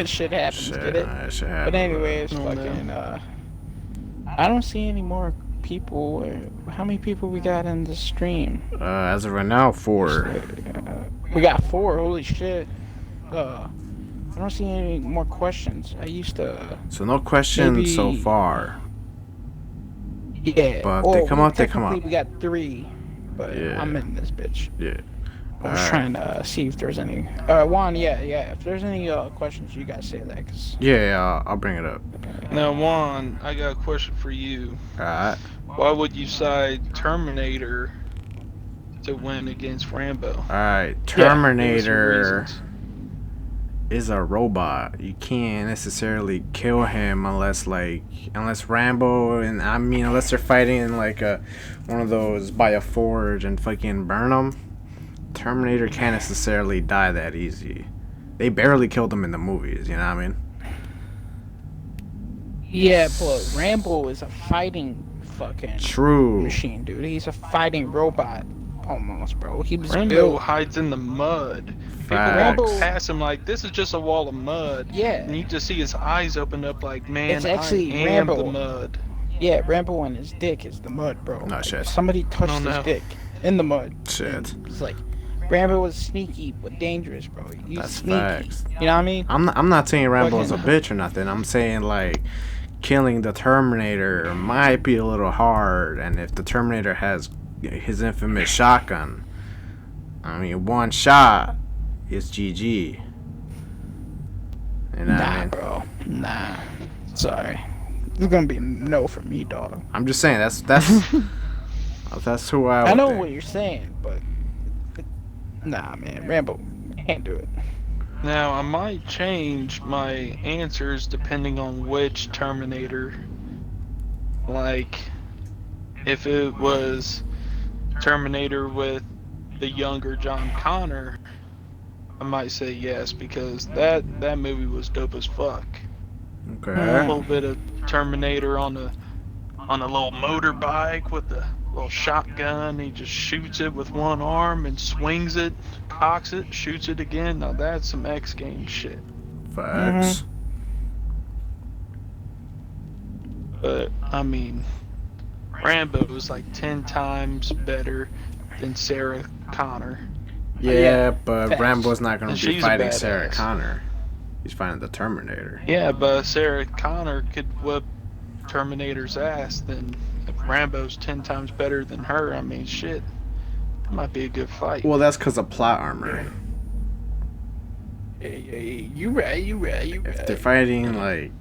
Shit happens,
Shit,
get it?
shit happen,
But anyways,
Oh,
fucking, I don't see any more people. How many people we got in the stream?
as of right now, 4.
We got 4, holy shit. I don't see any more questions. I used to,
So no questions so
maybe-
far.
yeah.
But if they come up, they come
technically
up.
we got 3, but
Yeah.
I'm in this bitch.
Yeah.
I was
Alright.
trying to see if there's any. Juan, yeah. If there's any questions, you guys say that. Cause
Yeah, I'll bring it up.
Now, Juan, I got a question for you.
Alright.
Why would you side Terminator to win against Rambo?
Alright.
Give us some
Terminator
reasons.
is a robot. You can't necessarily kill him unless Rambo and unless they're fighting in like one of those by a forge and fucking burn them. Terminator can't necessarily die that easy. They barely killed him in the movies, you know what I mean?
yeah, but Rambo is a fighting fucking
True.
machine, dude. He's a fighting robot, almost, bro. He was
Rambo
built.
hides in the mud. People
Facts.
walk past him like, this is just a wall of mud.
Yeah.
And you just see his eyes open up like, man,
It's actually
I am
Rambo.
the mud.
Yeah, Rambo and his dick is the mud, bro.
No shit.
Somebody touched
Oh, no.
his dick in the mud.
Shit.
It's like Rambo was sneaky but dangerous, bro. He's
That's
sneaky.
facts.
You know what I mean?
I'm not saying Rambo's a
Fucking-
bitch or nothing. I'm saying like killing the Terminator might be a little hard, and if the Terminator has his infamous shotgun, one shot is GG. You know what I
Nah,
mean?
bro. Nah. Sorry. It's gonna be a no for me, dog.
I'm just saying that's that's who I.
I
would
know
think.
what you're saying, but nah, man. Rambo can't do it.
Now, I might change my answers depending on which Terminator. Like, if it was Terminator with the younger John Connor, I might say yes, because that movie was dope as fuck. A
Okay.
little bit of Terminator on a little motorbike with a little shotgun. He just shoots it with one arm and swings it, cocks it, shoots it again. Now that's some X Games shit.
Facts.
But Rambo is like 10 times better than Sarah Connor.
Yeah, but
Facts.
Rambo's not gonna
And
be
she's a
fighting Sarah
badass.
Connor. He's fighting the Terminator.
Yeah, but Sarah Connor could whip Terminator's ass. Then if Rambo's 10 times better than her, shit, that might be a good fight.
Well, that's because of plot armor.
Hey, you right.
If they're fighting like,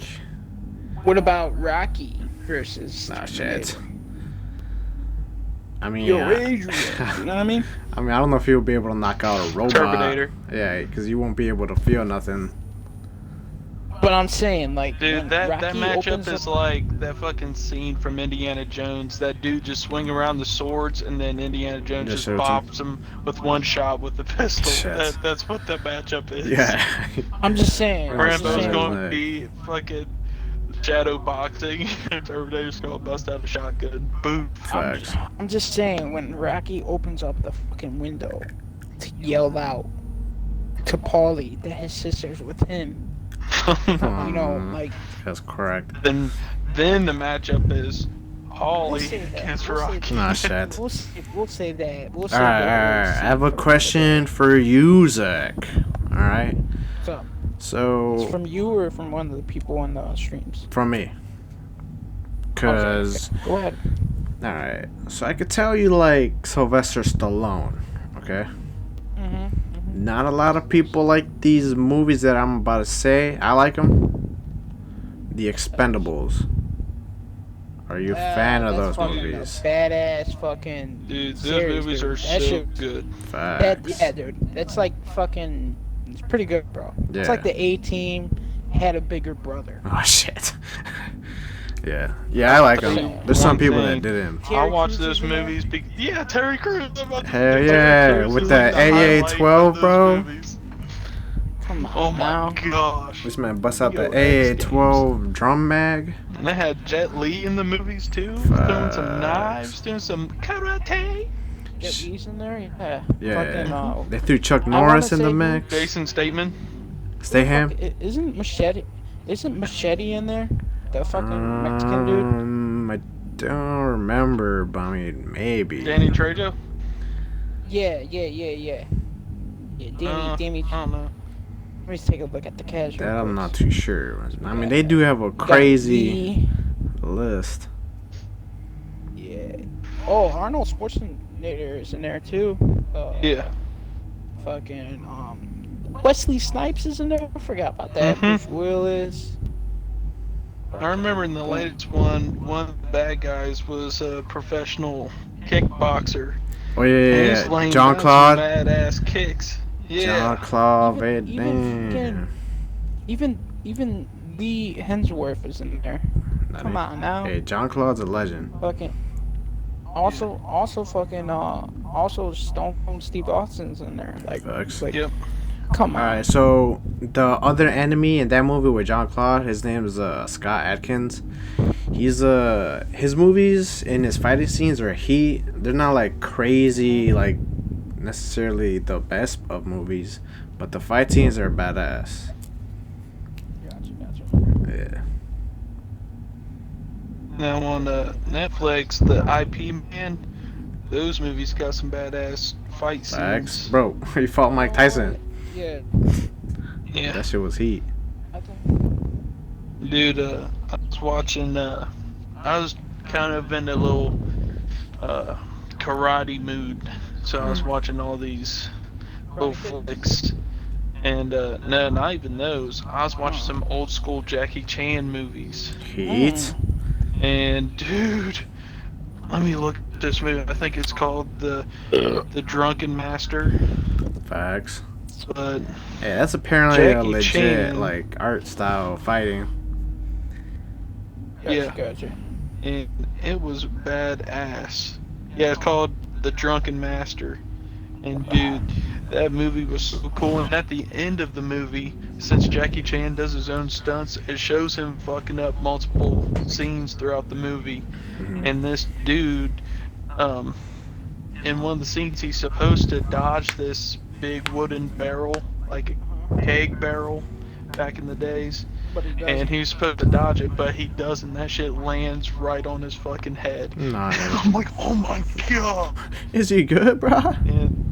What about Rocky versus?
nah, shit.
Yo,
Yeah.
Adrian. You know what I mean?
I don't know if you'll be able to knock out a robot.
Terminator.
Yeah, because you won't be able to feel nothing.
But I'm saying, like,
Dude,
when
that
Rocky
matchup
opens
is
up-
like that fucking scene from Indiana Jones. That dude just swing around the swords, and then Indiana Jones
Just
just
shoots him.
bops him with one shot with the pistol.
Shit.
That's what that matchup is.
Yeah.
I'm just saying.
Rambo's
Yeah.
going to be fucking shadow boxing. Terminator's going to bust out a shotgun. Boom.
Facts.
I'm just saying, when Rocky opens up the fucking window to yell out to Paulie that his sister's with him, you know, like,
That's correct.
then the matchup is
we'll
Holly
save that.
against
We'll save
Rocky.
Nah, shit.
We'll save that. We'll save
Alright,
that.
I have a question for you, Zach. Alright.
What's up?
So,
It's from you or from one of the people on the streams?
from me. Because,
Okay. Go ahead.
alright. So, I could tell you like Sylvester Stallone. Okay?
Mm-hmm.
Not a lot of people like these movies that I'm about to say. I like them. The Expendables. Are you a fan of those movies?
Badass fucking.
Dude, those
series,
movies
dude.
are
That
so
shit-
good.
Facts.
Yeah, dude. That's like fucking. It's pretty good, bro.
Yeah.
It's like the A-Team had a bigger brother.
Oh shit. Yeah. Yeah, I like them. There's some people that didn't.
I
Terry
watch
Crews
those
is in there?
movies. Yeah, Terry Crews.
Hell yeah, with the AA-12, bro.
Come on
Oh my
now.
gosh.
This man busts out
Yo,
the AA-12 drum mag.
And they had Jet Li in the movies too, doing
Facts.
some knives, doing some karate.
Get Lee's in there? Yeah.
Yeah.
Fucking,
They threw Chuck
I wanna
Norris in the
say-
mix.
Jason Statham.
Stayham.
Isn't Machete in there? The fucking Mexican dude?
I don't remember, but maybe.
Danny Trejo.
Yeah. Yeah, Danny.
I don't know.
Let me take a look at the casual.
That I'm not too sure. They do have a crazy list.
Yeah. Oh, Arnold Schwarzenegger is in there too.
Yeah.
fucking Wesley Snipes is in there. I forgot about that. Bruce Willis.
I remember in the latest one of the bad guys was a professional kickboxer.
Oh
And he's
yeah.
laying
John
down
Claude.
some badass kicks.
John
Yeah.
Claude Van
Even
Damme.
even Lee Hemsworth is in there. Come on now.
Hey, John Claude's a legend.
Fucking. Also fucking also Stone Cold Steve Austin's in there.
Facts.
Like come on.
Alright, so the other enemy in that movie with John Claude, his name is Scott Adkins. He's his movies and his fighting scenes they're not like crazy, like necessarily the best of movies, but the fight scenes are badass.
Gotcha.
Yeah.
Now on Netflix, the IP Man, those movies got some badass fight
Facts.
scenes.
Bro, he fought Mike Tyson.
Yeah.
Yeah.
That shit was heat.
I think.
Dude, I was watching, I was kind of in a little karate mood, so I was watching all these little flicks. And, no, not even those. I was watching some old school Jackie Chan movies.
Heat.
And, dude, let me look at this movie. I think it's called The Drunken Master.
Facts.
But
Yeah, that's apparently a
Jackie
legit
Chan.
like art style fighting.
Gotcha.
And it was badass. Yeah, it's called The Drunken Master. And dude, that movie was so cool. And at the end of the movie, since Jackie Chan does his own stunts, it shows him fucking up multiple scenes throughout the movie. And this dude, in one of the scenes, he's supposed to dodge this big wooden barrel, like a keg barrel, back in the days.
But he does.
And he's supposed to dodge it, but he doesn't. That shit lands right on his fucking head.
Nah.
I'm like, oh my god.
Is he good, bro?
And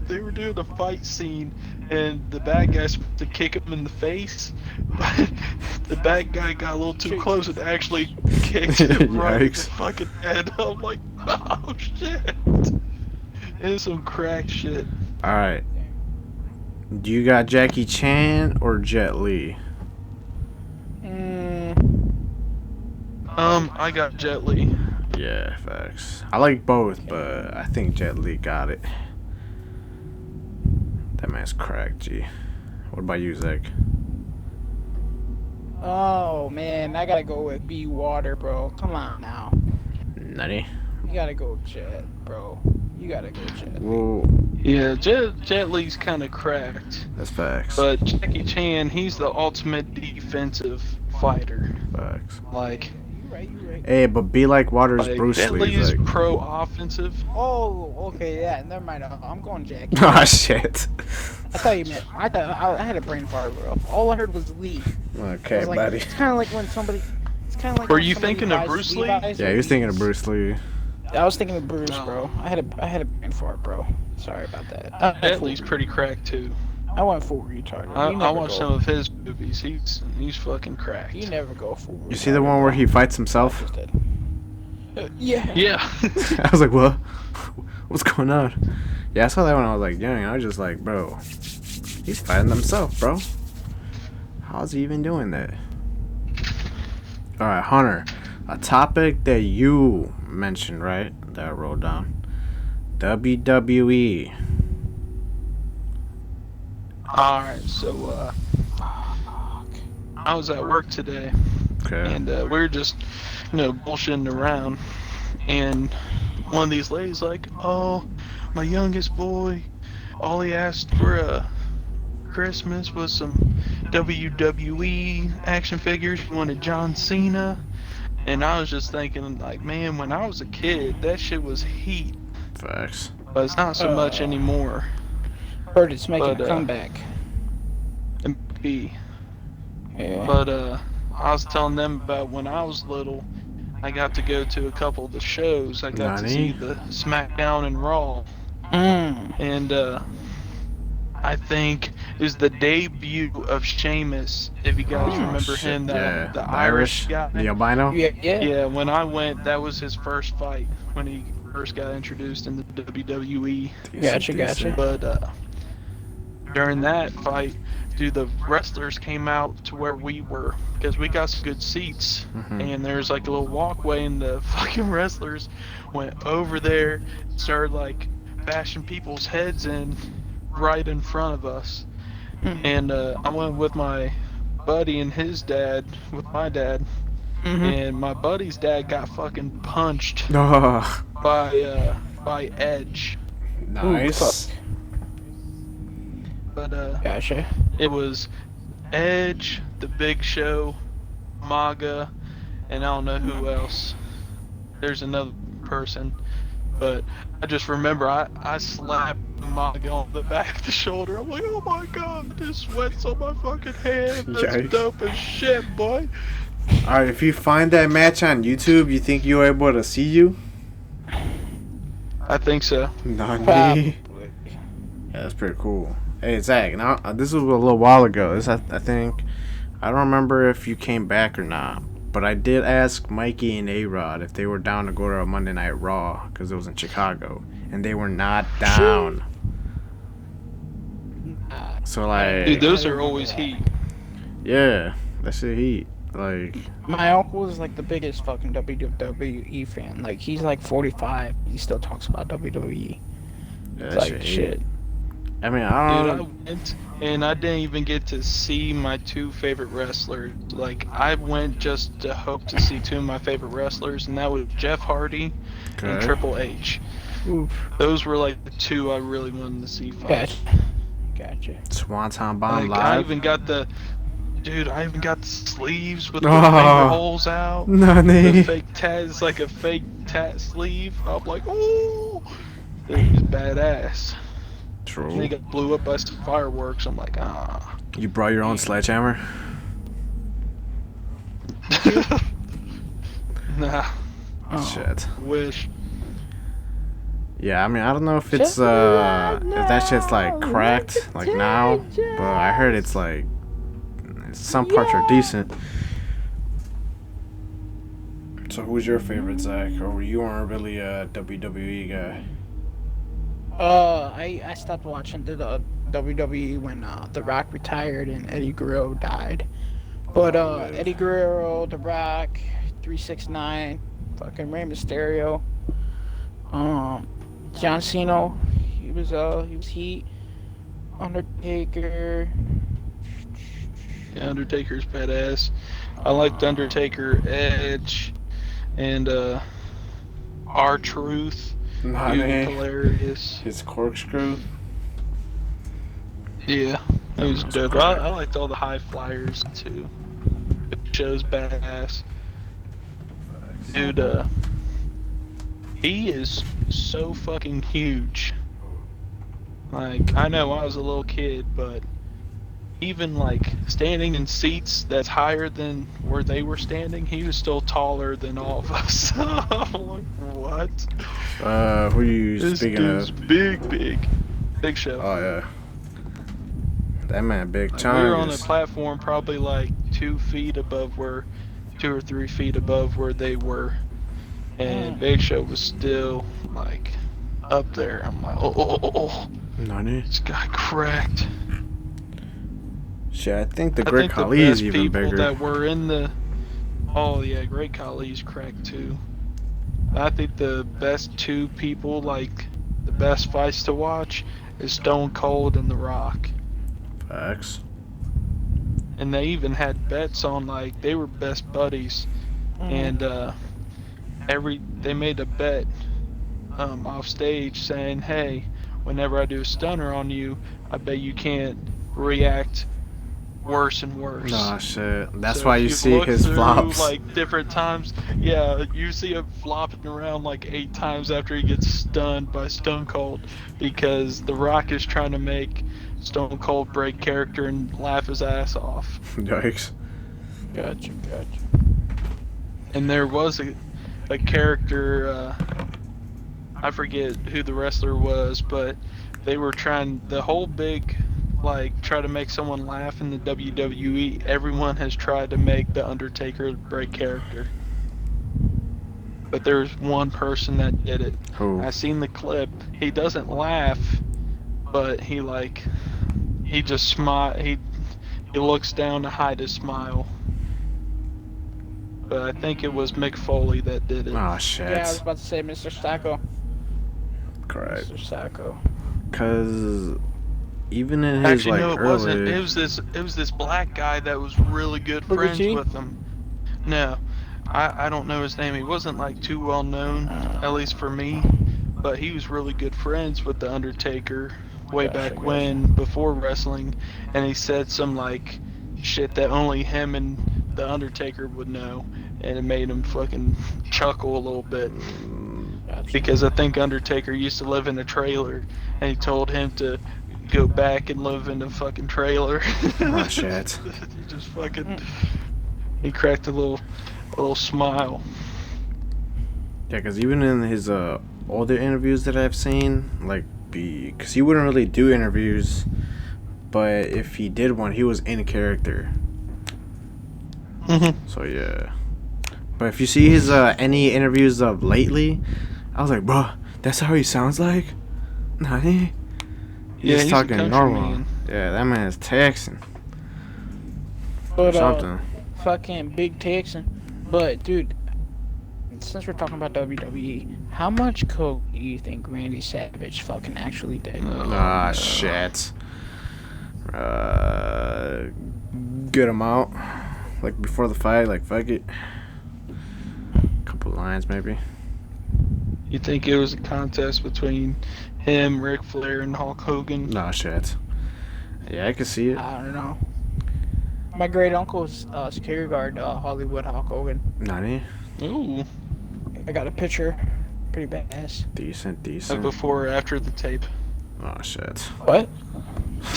they were doing a fight scene, and the bad guy's supposed to kick him in the face, but the bad guy got a little too close and actually kicked him right in the
Yikes.
fucking head. I'm like, oh shit. It's some crack shit.
Alright. Do you got Jackie Chan or Jet Li?
I got Jet Li.
Yeah, facts. I like both, but I think Jet Li got it. That man's cracked, G. What about you, Zach?
Oh man, I gotta go with B Water, bro. Come on now.
Nutty?
You gotta go Jet, bro. You gotta go Jet.
Whoa,
Yeah, Jet Li's kind of cracked.
that's facts.
But Jackie Chan, he's the ultimate defensive fighter.
Facts.
Like,
You right.
Hey, but be like Water's Bruce
Jet
Lee.
Li is
Like,
pro offensive.
Oh, okay, yeah, never mind. I'm going Jackie.
oh shit.
I thought you meant. I had a brain fart, bro. All I heard was Lee. I
Okay,
was like,
buddy.
it's kind of like when somebody. It's kind of like.
Were
when
you
somebody
thinking of
buys
Bruce Lee?
Levi's
Yeah, he was thinking of
hoodies.
Bruce Lee.
I was thinking of Bruce,
No.
bro. I had a brain fart, bro. Sorry about that.
Jet Li's pretty cracked too.
I went full retarded.
I
You never
watched
go-
some of his movies. He's fucking cracked.
You never go full.
You see the one where he fights himself?
Just did. Yeah.
Yeah.
I was like, what? What's going on? Yeah, I saw that when I was like young. I was just like, bro, he's fighting himself, bro. How's he even doing that? Alright, Hunter. A topic that you mentioned, right? That I wrote down. WWE.
Alright, so I was at work today,
Okay.
and we were just, bullshitting around, and one of these ladies like, oh, my youngest boy, all he asked for Christmas was some WWE action figures. He wanted John Cena, and I was just thinking, like, man, when I was a kid, that shit was heat,
Facts.
but it's not so much anymore.
Heard it's making
But,
a comeback.
MP.
Yeah.
But I was telling them about when I was little, I got to go to a couple of the shows. I got to
Nani?
see the SmackDown and Raw,
Mm.
and I think is the debut of Sheamus. If you guys
Oh
remember
shit!
him,
Yeah,
the Irish
the
guy.
albino.
Yeah, yeah.
Yeah, when I went, that was his first fight when he first got introduced in the WWE.
Decent,
Gotcha.
decent.
But during that fight, dude, the wrestlers came out to where we were because we got some good seats,
Mhm.
and there's like a little walkway, and the fucking wrestlers went over there, started like bashing people's heads in right in front of us. And I went with my buddy and his dad, with my dad,
Mm-hmm.
and my buddy's dad got fucking punched
Oh,
by Edge.
Ooh, fuck.
nice.
But
Gotcha.
it was Edge, The Big Show, MAGA, and I don't know who else. There's another person, but I just remember I slapped MAGA on the back of the shoulder. I'm like, oh my god, this sweat's on my fucking hand. That's
Yikes.
dope as shit, boy.
All right, if you find that match on YouTube, you think you were able to see you?
I think so.
Nani.
Probably.
Yeah, that's pretty cool. Hey, Zach, now this was a little while ago. I think I don't remember if you came back or not, but I did ask Mikey and A-Rod if they were down to go to a Monday Night Raw because it was in Chicago, and they were not down. So like,
Dude, those are always heat.
yeah, that's the heat. Like,
My uncle is like the biggest fucking WWE fan. Like he's like 45. He still talks about WWE.
yeah,
It's
that
like
shit.
shit.
I mean, I
Dude,
don't.
I went and I didn't even get to see my two favorite wrestlers. Like, I went just to hope to see two of my favorite wrestlers, and that was Jeff Hardy and
Okay.
Triple H.
Oof.
Those were like the two I really wanted to see fight.
Gotcha.
Swanton Bomb
Like, I
live.
even got the sleeves with the
Oh.
finger holes out. The
Nani.
fake tat is like a fake tat sleeve. I'm like, oh, it was badass. And they
True.
got blew up by some fireworks. I'm like, ah.
You brought your own sledgehammer.
Nah,
Oh.
Shit.
wish.
Yeah, I mean, I don't know if it's if that shit's like cracked like now, but I heard it's like some parts are decent. So who's your favorite, Zach? Or you weren't really a WWE guy?
I stopped watching the WWE when The Rock retired and Eddie Guerrero died. But Eddie Guerrero, The Rock, 369, fucking Rey Mysterio, John Cena, he was Heat, Undertaker.
Yeah, Undertaker's badass. I liked Undertaker, Edge, and R-Truth. He was
Nani.
hilarious.
His corkscrew.
Yeah, it was
That's
dope.
great.
I liked all the high flyers too. It shows badass. Dude, he is so fucking huge. Like, I know I was a little kid, but even like standing in seats that's higher than where they were standing, he was still taller than all of us. I'm like, what?
Who you
This
speaking
dude's
of?
big show.
Oh yeah. That man big
Like, we were on a
chungus.
platform probably like 2 or 3 feet above where they were, and Big Show was still like up there. I'm like, oh,
Nani.
this guy cracked.
Shit, I think the
I
Great
think the
Khali is
best
even
people
bigger.
that were in the, oh yeah, Great Khali's cracked too. I think the best two people, like the best fights to watch, is Stone Cold and The Rock.
Facts.
And they even had bets on, like, they were best buddies, and they made a bet off stage saying, hey, whenever I do a stunner on you, I bet you can't react worse and worse.
Nah, shit. That's
So
why
if
you see
look
his
through,
flops.
like, different times, yeah, you see him flopping around like 8 times after he gets stunned by Stone Cold, because The Rock is trying to make Stone Cold break character and laugh his ass off.
Yikes.
Gotcha.
And there was a character, I forget who the wrestler was, but they were trying the whole big, like, try to make someone laugh in the WWE. Everyone has tried to make the Undertaker break character, but there's one person that did it.
Who?
I seen the clip. He doesn't laugh, but he just smile. He looks down to hide his smile. But I think it was Mick Foley that did it.
Oh shit.
Yeah, I was about to say Mr. Sacco.
Correct.
Mr. Sacco.
Cause even in his
Actually, no, it
early...
wasn't. It was this black guy that was really good
Booker
friends
T?
with him. No, I don't know his name. He wasn't like too well known, at least for me. But he was really good friends with the Undertaker way back when, before wrestling, and he said some like shit that only him and the Undertaker would know, and it made him fucking chuckle a little bit. Because I think Undertaker used to live in a trailer, and he told him to go back and live in a fucking trailer.
Oh shit.
He just fucking, he cracked a little smile.
Yeah, because even in his older interviews that I've seen, like, because he wouldn't really do interviews, but if he did one, he was in character. So yeah. But if you see his any interviews of lately, I was like, bro, that's how he sounds like? Nah, he's
He's
talking
a country
normal.
man.
Yeah, that man is Texan.
But
Something.
fucking big Texan. But dude, since we're talking about WWE, how much coke do you think Randy Savage fucking actually did?
Ah, shit. Good amount. Like before the fight, like fuck it. Couple lines maybe.
You think it was a contest between him, Ric Flair, and Hulk Hogan?
Nah, shit. Yeah, I can see it.
I don't know. My great uncle's security guard, Hollywood Hulk Hogan.
Nani?
Ooh.
I got a picture. Pretty badass.
Decent.
Before or after the tape?
Oh shit.
What?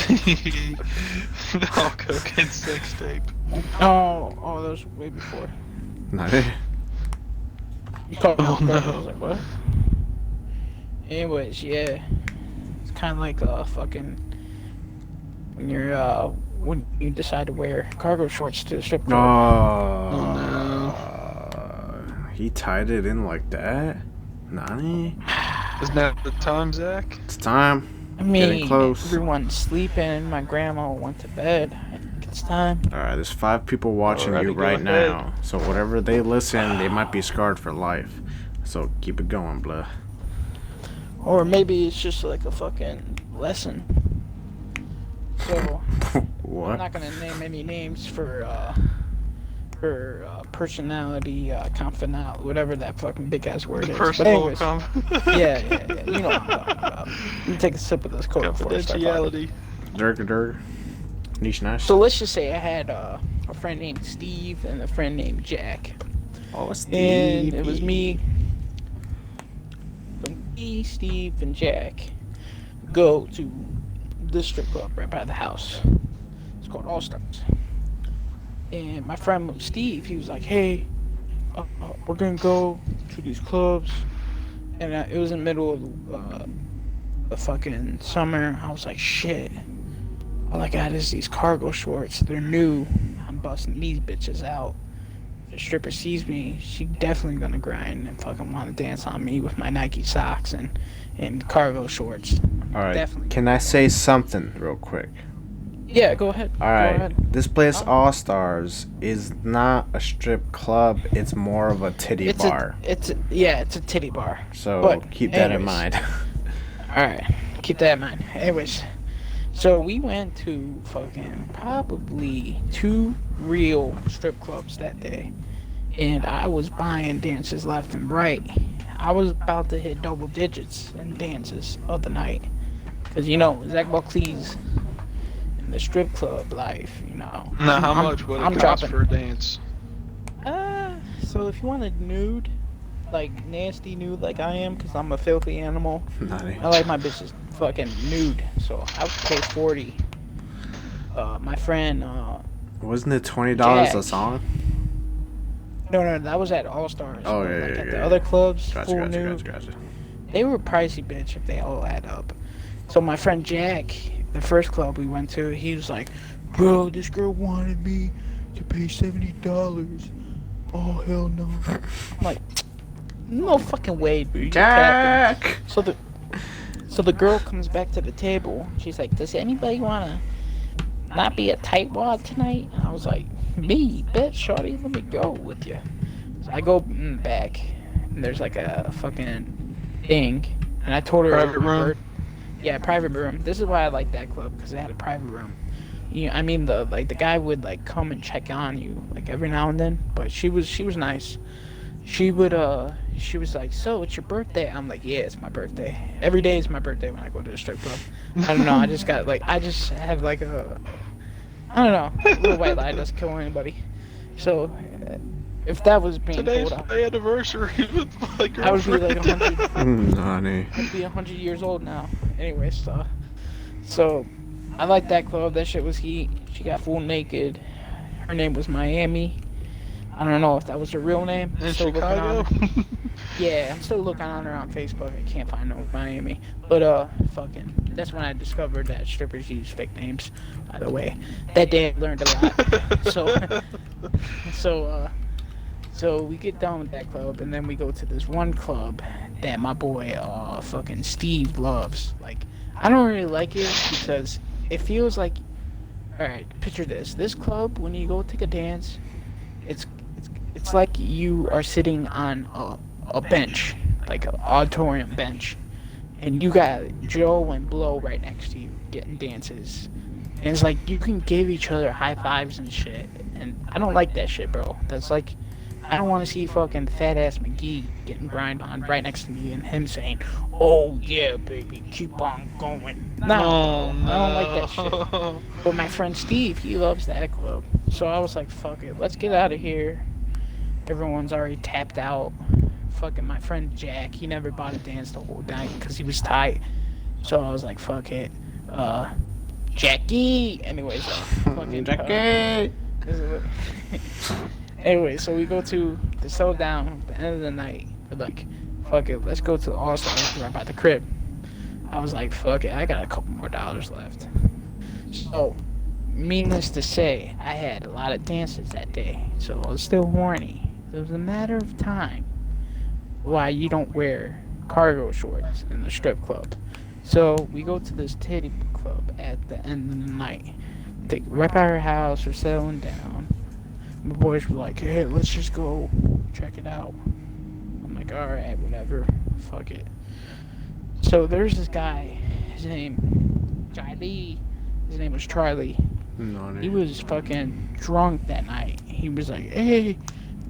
The Hulk Hogan sex tape.
Oh, that was way before.
Nani?
You called me
Oh,
Hulk Hogan.
no.
I was like, what? Anyways, yeah. It's kind of like fucking when you're when you decide to wear cargo shorts to the strip club.
Oh.
no.
He tied it in like that? Nani?
Isn't that the time, Zach?
It's time.
I
Getting
mean,
close.
everyone's sleeping. My grandma went to bed. I think it's time.
Alright, there's 5 people watching
Alrighty,
you
go
right
ahead.
now. So whatever they listen, they might be scarred for life. So keep it going, blah.
Or maybe it's just like a fucking lesson. So, I'm
What?
not gonna name any names for personality, confidant, whatever that fucking big ass word is. But
Personal
anyways, yeah, you know what I'm talking about. Let me take a sip of this cola before I start talking.
confidentiality.
Durk. Niche nice.
So let's just say I had a friend named Steve and a friend named Jack.
Oh, Steve.
And it was me, Steve, and Jack go to this strip club right by the house. It's called All Stars. And my friend Steve, he was like, hey, we're going to go to these clubs. And it was in the middle of the fucking summer. I was like, shit. All I got is these cargo shorts. They're new. I'm busting these bitches out. If a stripper sees me, she definitely gonna grind and fucking want to dance on me with my Nike socks and cargo shorts.
Alright,
Definitely.
can I say something real quick?
Yeah, go ahead. Go
Alright,
ahead.
this place,
Oh.
All Stars, is not a strip club. It's more of a titty bar.
It's a titty bar.
So
but
keep that in
anyways.
mind.
Alright, keep that in mind. Anyways, so we went to fucking probably 2 real strip clubs that day. And I was buying dances left and right. I was about to hit double digits in dances of the night. Because, Zach Buckley's in the strip club life,
Now, how much would
I'm
it cost
dropping.
for a dance?
So if you want a nude, like nasty nude like I am, because I'm a filthy animal,
Nutty.
I like my bitches fucking nude, so I would pay 40. My friend,
Wasn't it $20
Jack.
a song?
no, that was at All Stars.
Oh,
but,
yeah,
like
yeah,
at
yeah,
the
yeah.
other clubs, full
Gotcha.
nude, they were pricey, bitch, if they all add up. So my friend Jack, the first club we went to, he was like, "Bro, this girl wanted me to pay $70. Oh hell no!" I'm like, "No fucking way, dude. You capping."
Jack.
So the girl comes back to the table. She's like, "Does anybody wanna not be a tightwad tonight?" I was like, "Me, bitch, shorty, let me go with you." So I go back, and there's like a fucking thing, and I told her,
Private room.
yeah, private room. This is why I like that club, because it had a private room. I mean, the guy would like come and check on you like every now and then, but she was nice. She was like, "So it's your birthday?" I'm like, "Yeah, it's my birthday. Every day is my birthday when I go to the strip club." I don't know. I just have like I don't know, a little white lie doesn't kill anybody. So if that was being
Today's
told,
my anniversary with my
I would be like
girlfriend.
100.
Nani.
I'd be 100 years old now. Anyway, so I like that club. That shit was heat. She got full naked. Her name was Miami. I don't know if that was her real name.
In
Still looking
Chicago.
on her. Yeah, I'm still looking on her on Facebook. I can't find no Miami. But fucking, that's when I discovered that strippers use fake names. By the way, that day I learned a lot. So so we get done with that club, and then we go to this one club that my boy fucking Steve loves. Like, I don't really like it because it feels like, all right, picture this. This club, when you go take a dance, it's it's like you are sitting on a bench, like an auditorium bench, and you got Joe and Blow right next to you getting dances. And it's like you can give each other high fives and shit. And I don't like that shit, bro. That's like, I don't want to see fucking fat ass McGee getting grind on right next to me and him saying, "Oh yeah, baby, keep on going." No,
Oh
bro, I don't like that shit.
no.
But my friend Steve, he loves that club. So I was like, fuck it, let's get out of here. Everyone's already tapped out. Fucking my friend Jack, he never bought a dance the whole night because he was tight. So I was like, fuck it. Jackie! Anyways, fucking.
Jackie.
Anyway, so we go to the settle down at the end of the night. We're like, fuck it, let's go to All Stars right by the crib. I was like, fuck it, I got a couple more dollars left. So, needless to say, I had a lot of dances that day, so I was still horny. It was a matter of time why you don't wear cargo shorts in the strip club. So we go to this titty club at the end of the night. Right by her house, we're settling down. My boys were like, "Hey, let's just go check it out." I'm like, "Alright, whatever. Fuck it." So there's this guy, his name Charlie. His name was Charlie.
Nani.
He was fucking drunk that night. He was like, "Hey,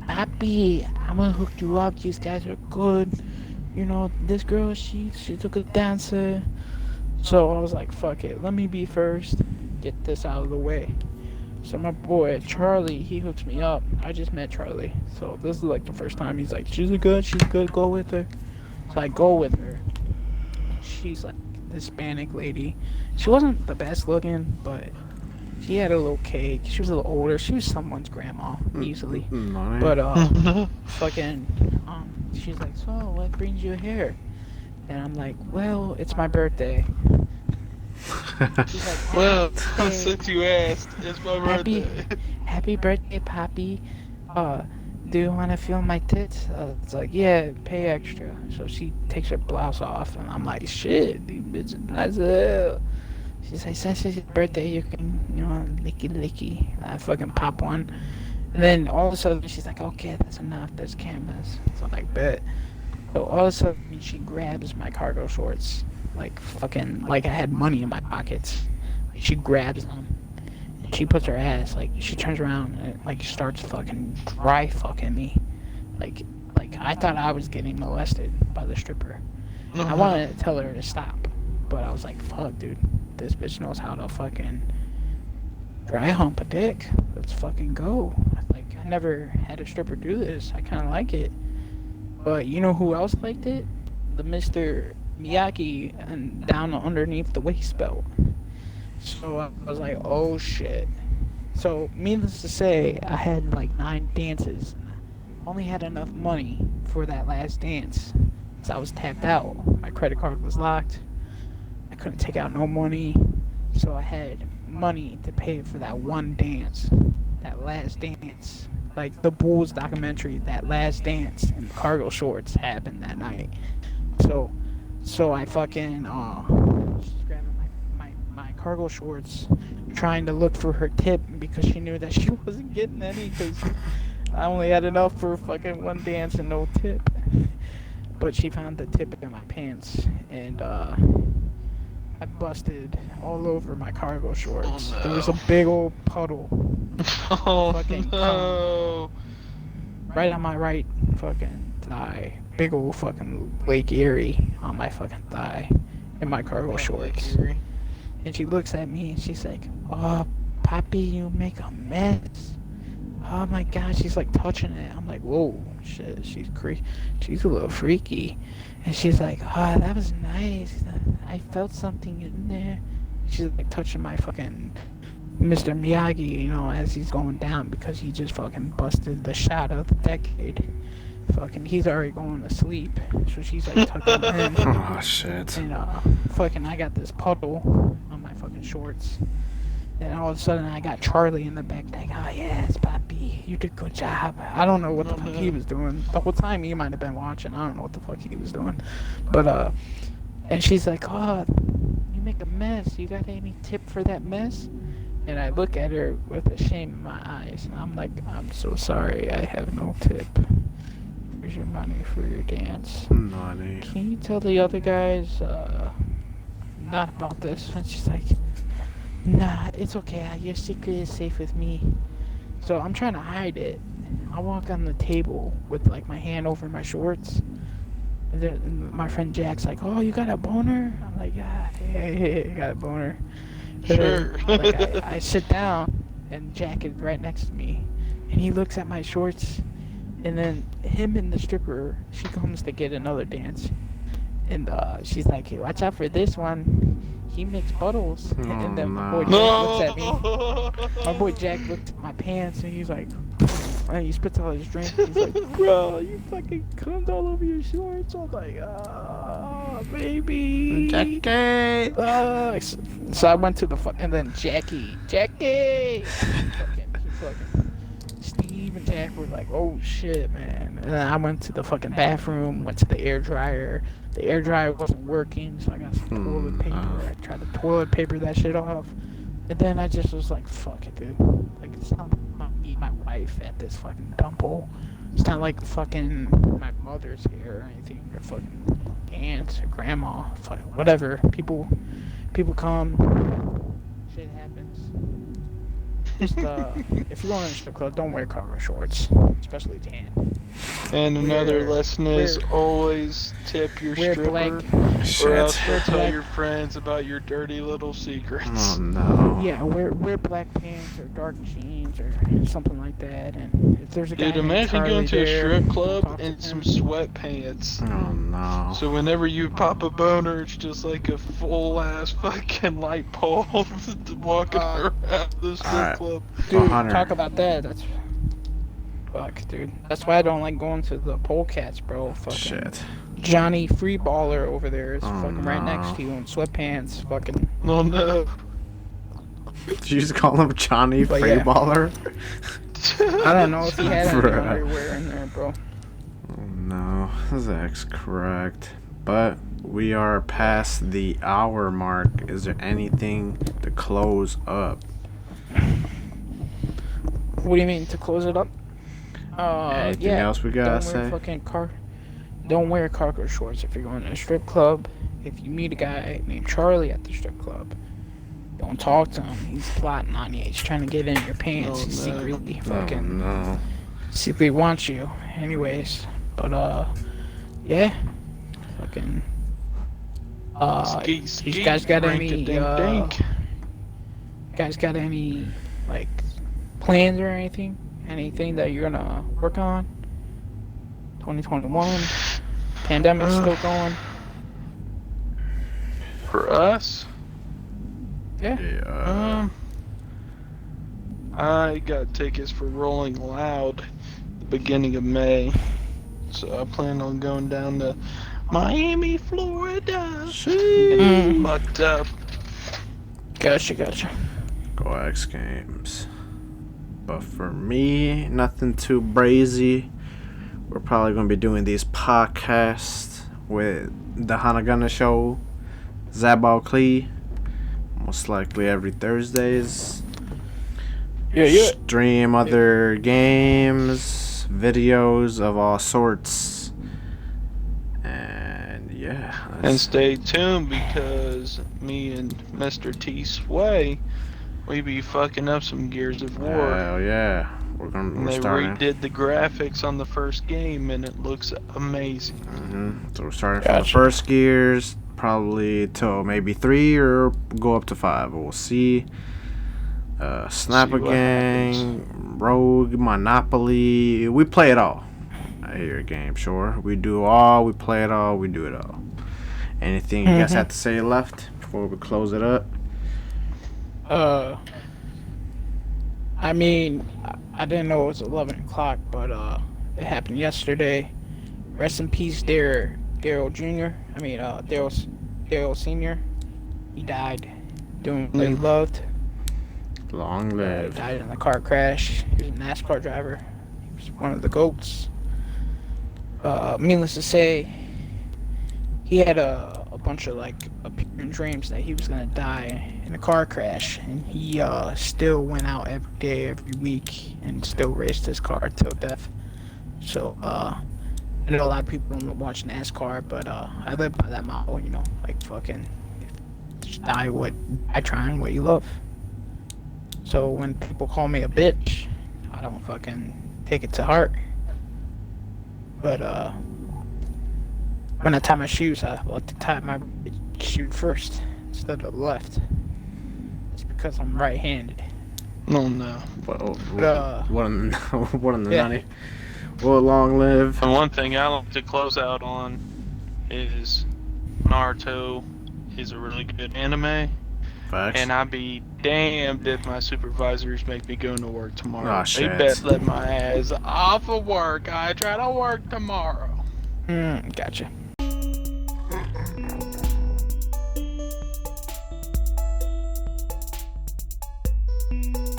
Papi, I'm gonna hook you up. These guys are good. You know, this girl, she took a dancer." So I was like, fuck it. Let me be first. Get this out of the way. So my boy, Charlie, he hooks me up. I just met Charlie. So this is like the first time he's like, she's good, go with her. So I go with her. She's like this Hispanic lady. She wasn't the best looking, but she had a little cake. She was a little older. She was someone's grandma, easily.
Nani.
But fucking she's like, "So what brings you here?" And I'm like, "Well, it's my birthday." She's like,
Well,
"Hey,
since you asked, it's my
happy,
birthday.
happy birthday, Poppy. Do you want to feel my tits?" It's like, "Yeah, pay extra." So she takes her blouse off, and I'm like, "Shit, these bitches nice as hell." She's like, "Since it's your birthday, you can, licky licky." I fucking pop one. And then all of a sudden, she's like, "Okay, that's enough. There's cameras." So I'm like, "Bet." So all of a sudden, she grabs my cargo shorts. Like, fucking, like I had money in my pockets. Like, she grabs them. And she puts her ass, like, she turns around and, like, starts fucking dry fucking me. Like, I thought I was getting molested by the stripper. I wanted to tell her to stop. But I was like, fuck, dude. This bitch knows how to fucking dry hump a dick. Let's fucking go. Like, I never had a stripper do this. I kind of like it. But you know who else liked it? The Mr. Miyagi and down underneath the waist belt. So I was like, oh shit. So, needless to say, I had like 9 dances. Only had enough money for that last dance. So I was tapped out. My credit card was locked. I couldn't take out no money, so I had money to pay for that one dance, that last dance. Like the Bulls documentary, that last dance in cargo shorts happened that night. So, so I fucking she's grabbing my cargo shorts, trying to look for her tip because she knew that she wasn't getting any because I only had enough for fucking one dance and no tip. But she found the tip in my pants, and I busted all over my cargo shorts.
Oh, no.
There was a big old puddle
Oh
fucking
no.
right on my right fucking thigh. Big old fucking Lake Erie on my fucking thigh in my cargo shorts. And she looks at me and she's like, "Oh, Poppy, you make a mess. Oh my god," she's like touching it. I'm like, "Whoa, shit, she's a little freaky." And she's like, "Oh, that was nice. I felt something in there." She's like touching my fucking Mr. Miyagi, you know, as he's going down because he just fucking busted the shot of the decade. Fucking, he's already going to sleep, so she's like tucking him in.
Oh shit.
And fucking, I got this puddle on my fucking shorts. And all of a sudden, I got Charlie in the back, like, "Oh yes, Papi, you did a good job." I don't know what the fuck he was doing. The whole time he might have been watching. I don't know what the fuck he was doing. But and she's like, "Oh, you make a mess. You got any tip for that mess?" And I look at her with a shame in my eyes, and I'm like, "I'm so sorry, I have no tip. Here's your money for your dance.
Money.
Can you tell the other guys not about this?" And she's like, "Nah, it's okay. Your secret is safe with me." So I'm trying to hide it. I walk on the table with like my hand over my shorts. And then my friend Jack's like, "Oh, you got a boner?" I'm like, "Yeah, I got a boner."
Sure.
Like I sit down and Jack is right next to me, and he looks at my shorts, and then him and the stripper, she comes to get another dance, and she's like, "Hey, watch out for this one. He makes puddles." And then my boy Jack looks at me. My boy Jack looked at my pants and he's like, and he spits out his drink. He's like, "Bro, you fucking cummed all over your shorts." I'm like, "Oh, baby."
Jackie.
So I went to the and then Jackie. Fucking Steve and Jack were like, "Oh shit, man." And then I went to the fucking bathroom, went to the air dryer. The air dryer wasn't working, so I got some toilet paper. I tried to toilet paper that shit off. And then I just was like, "Fuck it, dude. Like, it's not like I'm gonna meet my wife at this fucking dump hole. It's not like fucking my mother's here or anything, or fucking aunts or grandma. Fuck, whatever. People come. Shit happens. Just, if you're going to the strip club, don't wear cargo shorts, especially tan.
And another
Wear-
lesson is
wear-
always tip your
wear
stripper,
black.
or
Shit.
else they'll tell
black.
your friends about your dirty little secrets.
Oh no.
Yeah, wear black pants or dark jeans or something like that. And if there's a guy
Dude,
named
imagine
Charlie
going to a
there,
strip
talk
club
to
in
him.
some sweatpants.
Oh no.
So whenever you pop a boner, it's just like a full ass fucking light pole walking around the strip
Alright.
club.
Dude,
Hunter.
talk about that. That's fuck, dude. That's why I don't like going to the polecats, bro. Fucking
Shit.
Johnny Freeballer over there is
Oh,
fucking right
no.
next to you in sweatpants. Fucking.
Oh no.
Did you just call him Johnny
But yeah.
Freeballer?
I don't know if he had any
Bruh.
underwear in there, bro.
Oh no. Zach's correct. But we are past the hour mark. Is there anything to close up?
What do you mean to close it up?
Anything
Yeah.
else we gotta
Don't wear
say?
fucking Don't wear cargo shorts if you're going to a strip club. If you meet a guy named Charlie at the strip club, don't talk to him. He's plotting on you. He's trying to get in your pants.
Oh,
He
no.
secretly
Oh
fucking
no.
secretly wants you. Anyways, but yeah, fucking.
Skeet,
You guys got any?
Rink-a-dink-dink.
Guys got any like plans or anything? Anything that you're gonna work on? 2021. Pandemic's still going.
For us,
Yeah.
Yeah.
I got tickets for Rolling Loud the beginning of May. So I plan on going down to Miami, Florida.
Sheesh.
Fucked up.
Gotcha.
Go X Games. But for me, nothing too brazy. We're probably going to be doing these podcasts with the Gunna Show, Zabal Klee, most likely every Thursdays.
Yeah.
Stream other games, videos of all sorts. And yeah.
And stay tuned because me and Mr. T Sway, we be fucking up some Gears of War.
Hell yeah.
And
We're
they
starting.
redid the graphics on the first game and it looks amazing.
So we're starting from the first Gears, probably till maybe 3 or go up to 5. We'll see. Sniper Gang, Rogue, Monopoly. We play it all. Here at GameShore. We do all. We play it all. We do it all. Anything you guys have to say left before we close it up?
I mean, I didn't know it was 11 o'clock, but it happened yesterday. Rest in peace, Daryl Jr. Daryl Sr. He died doing what he loved.
Long live.
He died in a car crash. He was a NASCAR driver. He was one of the GOATs. Needless to say, he had a bunch of like appearing dreams that he was gonna die in a car crash, and he still went out every day, every week, and still raced his car till death. So I know a lot of people don't watch NASCAR, but I live by that motto, you know, like fucking just die trying what you love. So when people call me a bitch, I don't fucking take it to heart. But when I tie my shoes, I like to tie my shoe first instead of the left. It's because I'm right-handed.
Oh no.
What in the nutty? Well, long live.
And one thing I like to close out on is Naruto is a really good anime.
Facts.
And I'd be damned if my supervisors make me go into work tomorrow.
Oh, shit.
They best let my ass off of work. I try to work tomorrow.
Gotcha.